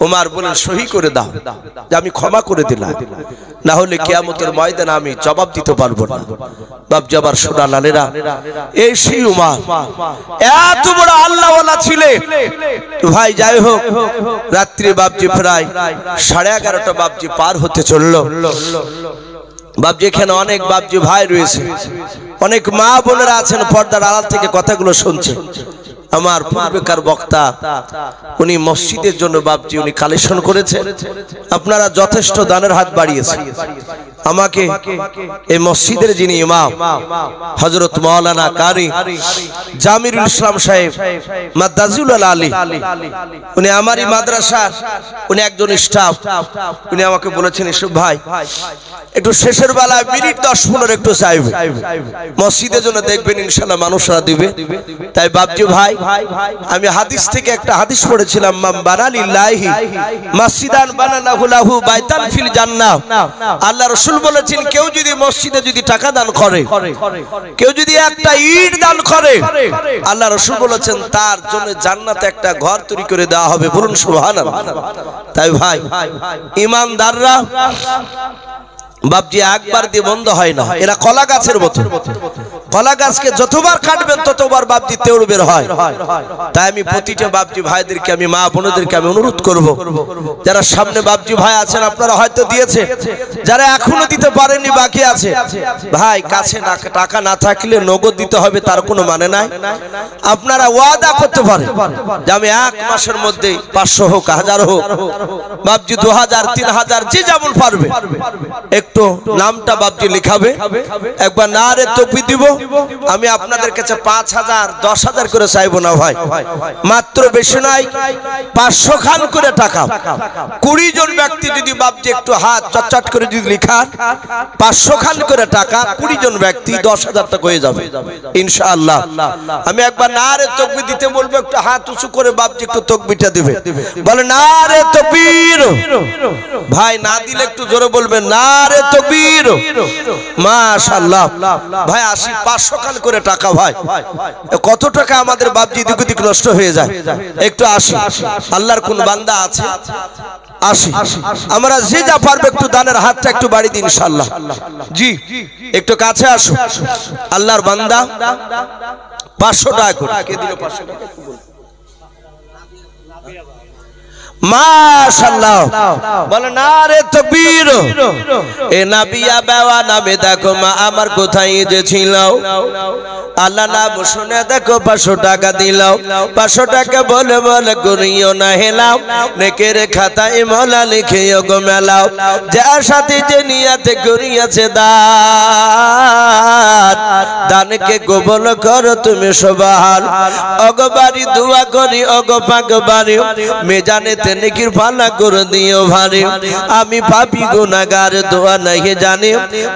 ওমর বলেন, সহি করে দাও যে আমি ক্ষমা করে দিলাম, না হলে কিয়ামতের ময়দানে আমি জবাব দিতে পারবো না। বাপ জবার সোনা লালেরা, এই সেই ওমর এত বড় আল্লাহওয়ালা ছিলেন। ভাই যাই হোক, রাত্রি বাপজি প্রায় 11:30 বাপজি পার হতে চললো। বাপজি এখানে অনেক বাপজি ভাই রয়েছে, অনেক মা বোনেরা আছেন পর্দার আড়াল থেকে কথাগুলো শুনছে। আমার পূর্বেকার বক্তা উনি মসজিদের জন্য বাপজি উনি কালেকশন করেছেন, আপনারা যথেষ্ট দানের হাত বাড়িয়েছেন। আমাকে এই মসজিদের যিনি ইমাম হযরত মাওলানা কারি জামিরুল ইসলাম সাহেব মাদ্দাজুল আলী, উনি আমারই মাদ্রাসার উনি একজন স্টাফ, উনি আমাকে বলেছেন, এসব ভাই একটু শেষের বেলায় মিনিট 10-15 একটু চাইবে মসজিদের জন্য, দেখবেন ইনশাআল্লাহ মানুষরা দিবে। তাই বাপজি ভাই আমি হাদিস থেকে একটা হাদিস পড়েছিলাম, মান বানালিল্লাহি মাসজিদান বানালাহু লাহু বাইতান ফিল জান্নাহ। আল্লাহ রাসূল বলেছেন, কেউ যদি মসজিদে যদি টাকা দান করে, কেউ যদি একটা ইট দান করে, আল্লাহ রাসূল বলেছেন তার জন্য জান্নাতে একটা ঘর তৈরি করে দেওয়া হবে, বলুন সুবহানাল্লাহ। তাই ভাই ইমানদাররা বাপজি একবার দিয়ে বন্ধ হয় না, এরা কলা গাছের মতো, কলা গাছকে যতবার কাটবেন ততবার বাপজি তেউড় বের হয়। তাই আমি প্রতিটা বাপজি ভাইদেরকে আমি মা বোনদেরকে আমি অনুরোধ করব, যারা সামনে বাপজি ভাই আছেন আপনারা হয়তো দিয়েছে, যারা এখনো দিতে পারেননি বাকি আছে, ভাই কাছে টাকা না থাকলে নগদ দিতে হবে তার কোনো মানে নাই। আপনারা ওয়াদা করতে পারেন যে আমি 1 মাসের মধ্যে 500 হোক 1000 হোক বাপজি 2000 3000 যে যেমন পারবে একটু নামটা বাপজি লিখাবে, একবার নারে তাকবীর দিব। আমি আপনাদের কাছে 5000 10,000 করে চাইবো না ভাই, মাত্র বেশি নয় 500 খান করে টাকা। 20 জন ব্যক্তি যদি বাপজি একটু হাত চটচট করে যদি লিখান 500 খান করে টাকা, 20 জন ব্যক্তি 10,000 টাকা হয়ে যাবে ইনশাআল্লাহ। আমি একবার নারে তাকবীর দিতে বলবো, একটু হাত উঁচু করে বাপজি একটু তাকবীরটা দিবে, বলে নারে তাকবীর। ভাই না দিলে একটু জোরে বলবেন নারে তাকবীর। মাশাআল্লাহ ভাই 80-500 খান করে টাকা, ভাই কত টাকা আমাদের বাপজি দিক দিক নষ্ট হয়ে যায়। একটু আসি, আল্লাহর কোন বান্দা আছে আসি, আমরা যে যা পারবে একটু দানের হাতটা একটু বাড়ি দিন ইনশাআল্লাহ। জি একটু কাছে আসো, আল্লাহর বান্দা 500 টাকা করে কে দিল? 500 টাকা মাশাআল্লাহ, বলে নারে তাকবীর। এ নাবিয়া বাবা নামে দেখো মা আমার কোথায় যে ছিল, আল্লাহ নাম শুনে দেখো 500 টাকা দিল। 500 টাকা বলে বলে করিও না হেলাও, নেকের খাতায় মোলা লিখিও গো মেলাও, যার সাথে যে নিয়াতে করিয়াছে দান, দানকে কবুল করো তুমি সবার। অগবারি দোয়া করি অগ পাকবারি, মেজানে নেকির পালা করে দিও ভারে। আমি পাপী গুনাহগার দোয়া নাই জানি,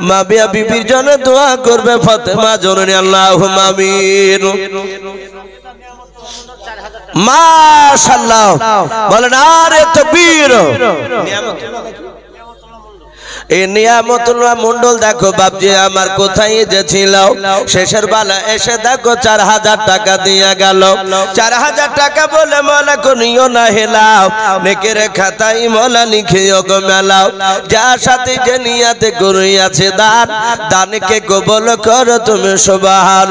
মা বিবির জন্য দোয়া করবে ফাতেমা জননী, আল্লাহুম্মা আমিন। মাশাআল্লাহ, বলেন নারে তাকবীর। এই নিয়ামতুল্লাহ মন্ডল দেখো বাপজি আমার কোথায় যে ছিল, শেষের বেলা এসে দেখো 4000 টাকা দিয়া গেল। 4000 টাকা বলে মোলা করিও না হেলাও, নেকের খাতায় মোলা লিখিও গো মেলাও, যার সাথে যে নিয়াতে করিয়াছে দান, দানকে কবুল করো তুমি সবার।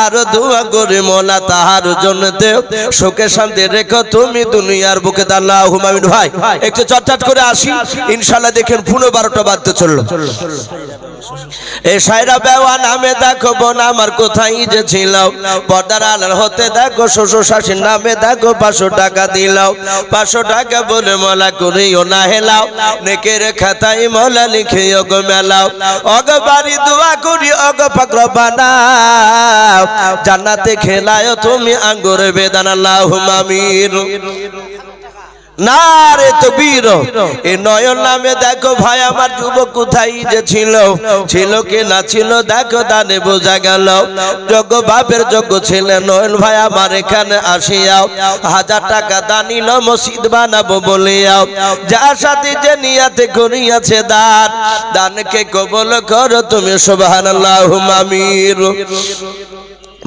আর দোয়া করে মোলা তাহার জন্য দেও, সুখে শান্তি রেখো তুমি দুনিয়ার বুকে। আল্লাহুম্মা আমিন। ভাই একটু চটচট করে আসি ইনশাআল্লাহ, দেখেন 12টা বাজতে চললো। এ সাইরা বেওয়া নামে দেখো বোন আমার কোথায় যে ছিল পর্দার আড়াল হতে দেখো শ্বশুর শাশুড়ির নামে দেখো 500 টাকা দিলাও 500 টাকা বলে মলা করিও না হেলাও নেকের খাতায় মলা লিখিও গো মেলাও অগ বাড়ি দোয়া করি অগ পাক রব্বানা জান্নাতে খেলায় তুমি আঙ্গুর বেদানা আল্লাহুম্মা আমিন নারে তাকবীর এই নয়ন নামে দেখো ভাই আমার যুবক কোথায় যে ছিল ছিল কি না ছিল দেখো দানে বোঝা গেল যোগ্য বাপের যোগ্য ছেলে নয়ন ভাই আমার এখানে আসিয়াও 1000 টাকা দান নিল মসজিদ বানাবো বলিয়াও যার সাথে যে নিয়াতে করিয়াছে দান দানকে কবুল করো তুমি সুবহানাল্লাহুম্মা আমিন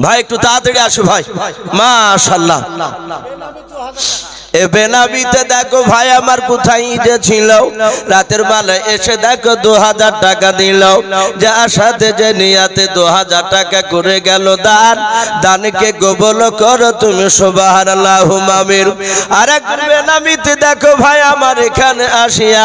ভাই একটু তাড়াতাড়ি আসো ভাই মাশাআল্লাহ এ বেনাবিতে দেখো ভাই আমার কোথায় যে ছিল রাতের বেলা এসে দেখো 2000 টাকা দিল যার সাথে যে নিয়াতে 2000 টাকা করে গেল দান দানকে কবুল করো তুমি সুবহানাল্লাহুম্মা আমিন আরেক বেনাবিতে দেখো ভাই আমার এখানে আসিয়া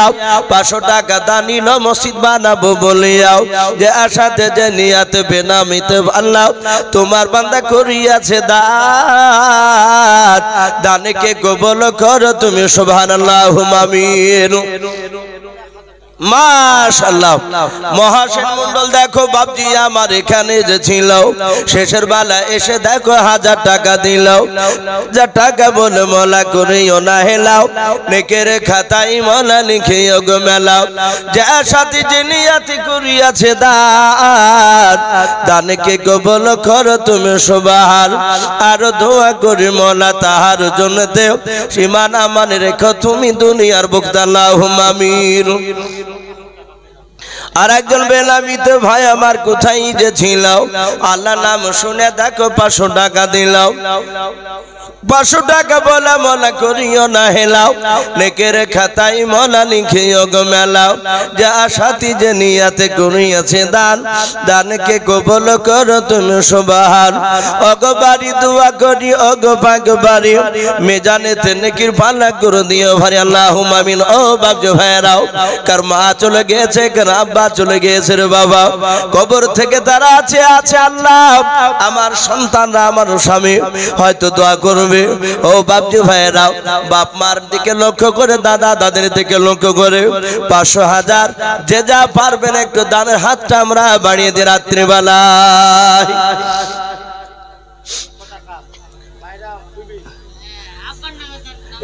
500 টাকা দান নিল মসজিদ বানাবো বলিয়াও যার সাথে যে নিয়াতে বেনামিতে আল্লাহ তোমার বান্দা করিয়াছে দান দানকে কবুল করো তুমি সুবহানাল্লাহুম্মা আমিন মাশাআল্লাহ মহাসেন মন্ডল দেখো বাপজি আমার এখানে যে ছিল শেষের বেলা এসে দেখো 1000 টাকা দিল যা টাকা বলে মলা করিও না হেলাও নেকের খাতায় মলা লিখিও গো মেলাও যার সাথে যে নিয়াতি করিয়াছে দান দানকে কবুল করো তুমি সুবহান আর দোয়া করি মলা তাহার জন্য দেও সীমানা মানে রেখো তুমি দুনিয়ার ভুক্ত আল্লাহুম্মা আমিন আর একজন বেনামিতে ভাই আমার কোথায় যে ছিল আল্লাহ নাম শুনে দেখো 500 টাকা দিলাও 500 টাকা বলা মলা করিও না হেলাও নেকের খাতায় মলা লিখিও গো মেলাও যার সাথে যে নিয়াতে করিয়াছে দান দানকে কবুল করো তুমি সুবহান অগ বাড়ি দোয়া করি অগ পাক বাড়ি মেজানেতে নেকির পাল্লা করে দিও ভাই আল্লাহুম্মা আমিন ও বাপ ভাইরাও কার মা চলে গেছে কার আব্বা চলে গেছে রে বাবা কবর থেকে তারা আছে আল্লাহ আমার সন্তানরা আমার স্বামী হয়তো দোয়া করবে ও বাপজি ভাইরাও বাপ মার দিকে লক্ষ্য করে দাদা দাদের দিকে লক্ষ্য করে 500 1000 যে যা পারবেন একটু দানের হাতটা আমরা বাড়িয়ে দিই রাত্রিবেলায়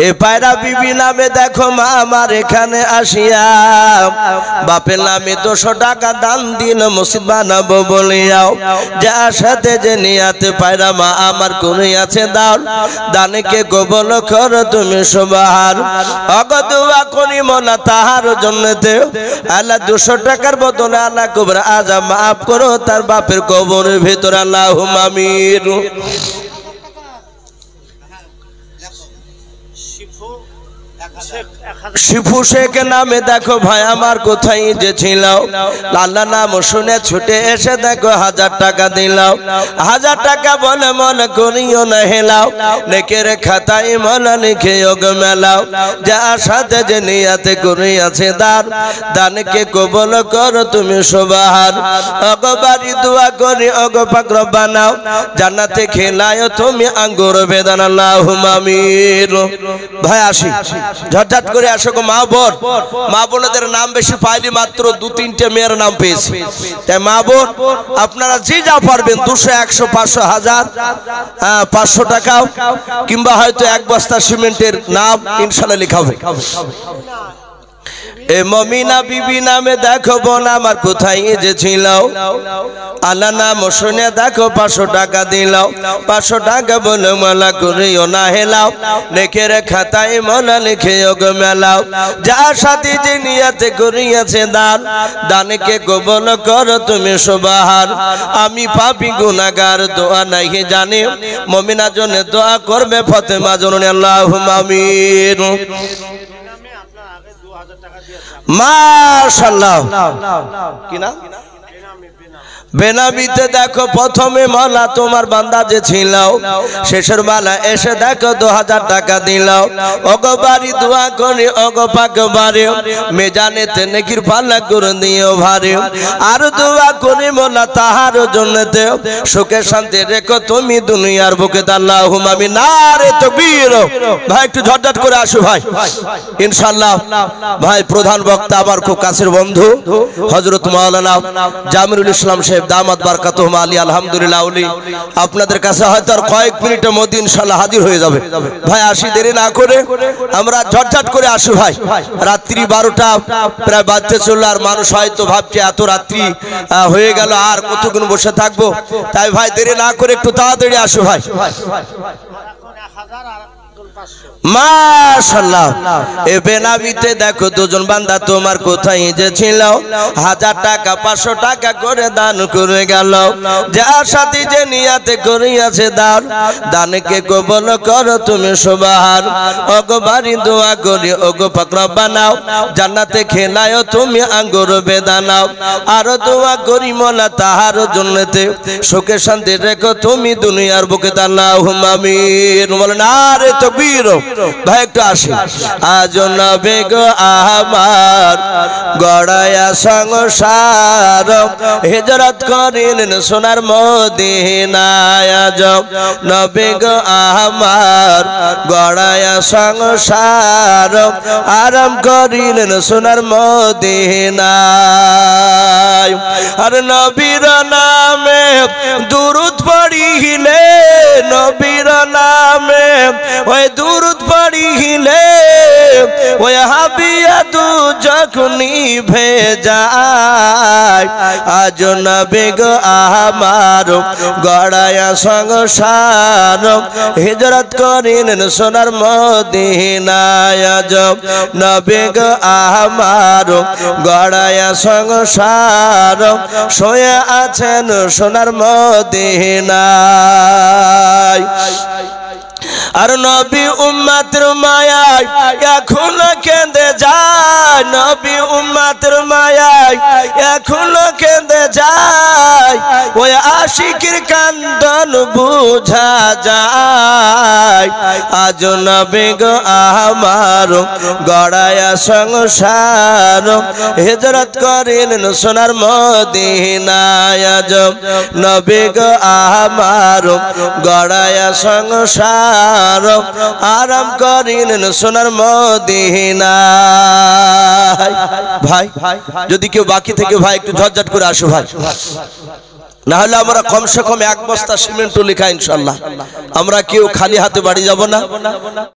এ পায়রা বিবি নামে দেখো মা আমার এখানে আসিয়া বাপের নামে 200 টাকা দান দিল মসজিদ বানাবো বলিয়াও যার সাথে যে নিয়াতে পায়রা মা আমার করিয়াছে দান দানকে কবুল করো তুমি সুবহান অগ দোয়া করি মনা তাহার জন্য দেও আল্লাহ 200 টাকার বদলে আল্লাহ কবর আযাব মাফ করো তার বাপের কবরের ভিতর আল্লাহুম্মা আমিন শিফু শেখ নামে দেখো ভাই আমার কোথায় যে ছিল আল্লাহ নাম শুনে ছুটে এসে দেখো 1000 টাকা দিলাও 1000 টাকা বলে মনে করিও না হেলাও নেকের খাতায় মলা লিখিও গো মেলাও যার সাথে যে নিয়াতে করিয়াছে দান দানকে কবুল করো তুমি সুবহান অগ বাড়ি দোয়া করি অগ পাক রব্বানা জান্নাতে খেলায় তুমি আঙ্গুর বেদানা আল্লাহুম্মা আমিন ভাই আসি ঝটঝট করে আসো গো মা বোনদের নাম বেশি পাইলি মাত্র 2-3টে মেয়ের নাম পেয়েছি তাই মা বোন আপনারা যে যা পারবেন 200 100 500 1000 500 টাকা কিংবা হয়তো এক বস্তা সিমেন্টের নাম ইনশাআল্লাহ লেখা হবে এ মমিনা বিবি নামে দেখো বোন আমার কোথায় যে ছিল আল্লাহ নাম শুনে দেখো 500 টাকা দিলাও 500 টাকা বলে মালা করিও না হেলাও নেকের খাতায় মলা লিখিও গো মেলাও যার সাথে যে নিয়াতে করিয়াছে দান দানকে কবুল করো তুমি সুবহান আমি পাপী গুনাহগার দোয়া নাই জানি মমিনা জন্য দোয়া করবে ফাতেমা জননী আল্লাহুম্মা আমিন মাশাআল্লাহ কি না বেনামিতে দেখো প্রথমে মালা তোমার বান্দা যে ছিল শেষের মালা এসে দেখো 2000 টাকা দিল ওগো বাড়ি দোয়া করি ওগো পাক বাড়ি মেজানেতে নেকির পাল্লা করে দিও ভারে আর দোয়া করি মোলা তাহার জন্যতে সুখে শান্তি রেখো তুমি দুনিয়ার বুকে আল্লাহুম্মা আমিন নারে তাকবীর ভাই একটু ঝটঝট করে আসো ভাই ইনশাআল্লাহ ভাই প্রধান বক্তা আমার খুব কাছের বন্ধু হযরত মাওলানা জামিরুল ইসলাম সাহেব দামাত বারাকাতুহু আলী আলহামদুলিল্লাহ উনি আপনাদের কাছে হয়তো আর কয়েক মিনিটের মধ্যে ইনশাআল্লাহ হাজির হয়ে যাবে ভাই আসি দেরি না করে আমরা ঝটঝট করে আসি ভাই রাত্রি 12টা প্রায় বাজতে চলল আর মানুষ হয়তো ভাবছে এত রাত্রি হয়ে গেল আর কতক্ষণ বসে থাকবো তাই ভাই দেরি না করে একটু তাড়াতাড়ি আসো ভাই মাশাআল্লাহ এ বেনামিতে দেখো দুজন বান্দা তোমার কোথায় যে ছিল 1000 টাকা 500 টাকা করে দান করে গেল যার সাথে যে নিয়তে করিয়াছে দান দানকে কবুল করো তুমি সুবহান ওগো বাড়ি দোয়া করি ওগো পাক রব্বানা জান্নাতে খেলায়ো তুমি আঙ্গুর বেদানা আর দোয়া করি মোলা তাহার জন্নতে সুখে শান্তি রেখো তুমি দুনিয়ার বুকে আল্লাহুম্মা আমিন বলেন নারে তাকবীর ভাই একটু আসি আজ নবী গো আমার গড়ায়া সংসার হিজরত করিলেন সোনার মদিনায় আজ নবী গো আমার গড়ায়া সংসার আরাম করিলেন সোনার মদিনায় আর নবীর নামে দুরূদ পড়িলে নবীর নামে ওই দুরূদ পড়িলে ওই হাবিয়া দু যখনি ভেজায় আজ নবী গো আমার গড়ায়া সংসার হিজরত করিলেন সোনার মদিনায় আজ নবী গো আমার গড়ায়া সংসার শুয়ে আছেন সোনার মদিনায় আর নবী উম্মতের মায়ায় এখন কেঁদে যায় নবী উম্মতের মায়ায় এখন কেঁদে যায় ওই আশিকের কান্দন বুঝা যায় আজ নবী গো আমার গড়ায়া সংসার হিজরত করিলেন সোনার মদিনায় আজ নবী গো আমার গড়ায়া সংসার আরাম করিলেন সোনার মদিনায় ভাই যদি কেউ বাকি থেকে ভাই একটু ঝটঝট করে আসো ভাই না হলে আমরা কমসে কম 1 বস্তা সিমেন্ট লেখা ইনশাআল্লাহ আমরা কেউ খালি হাতে বাড়ি যাব না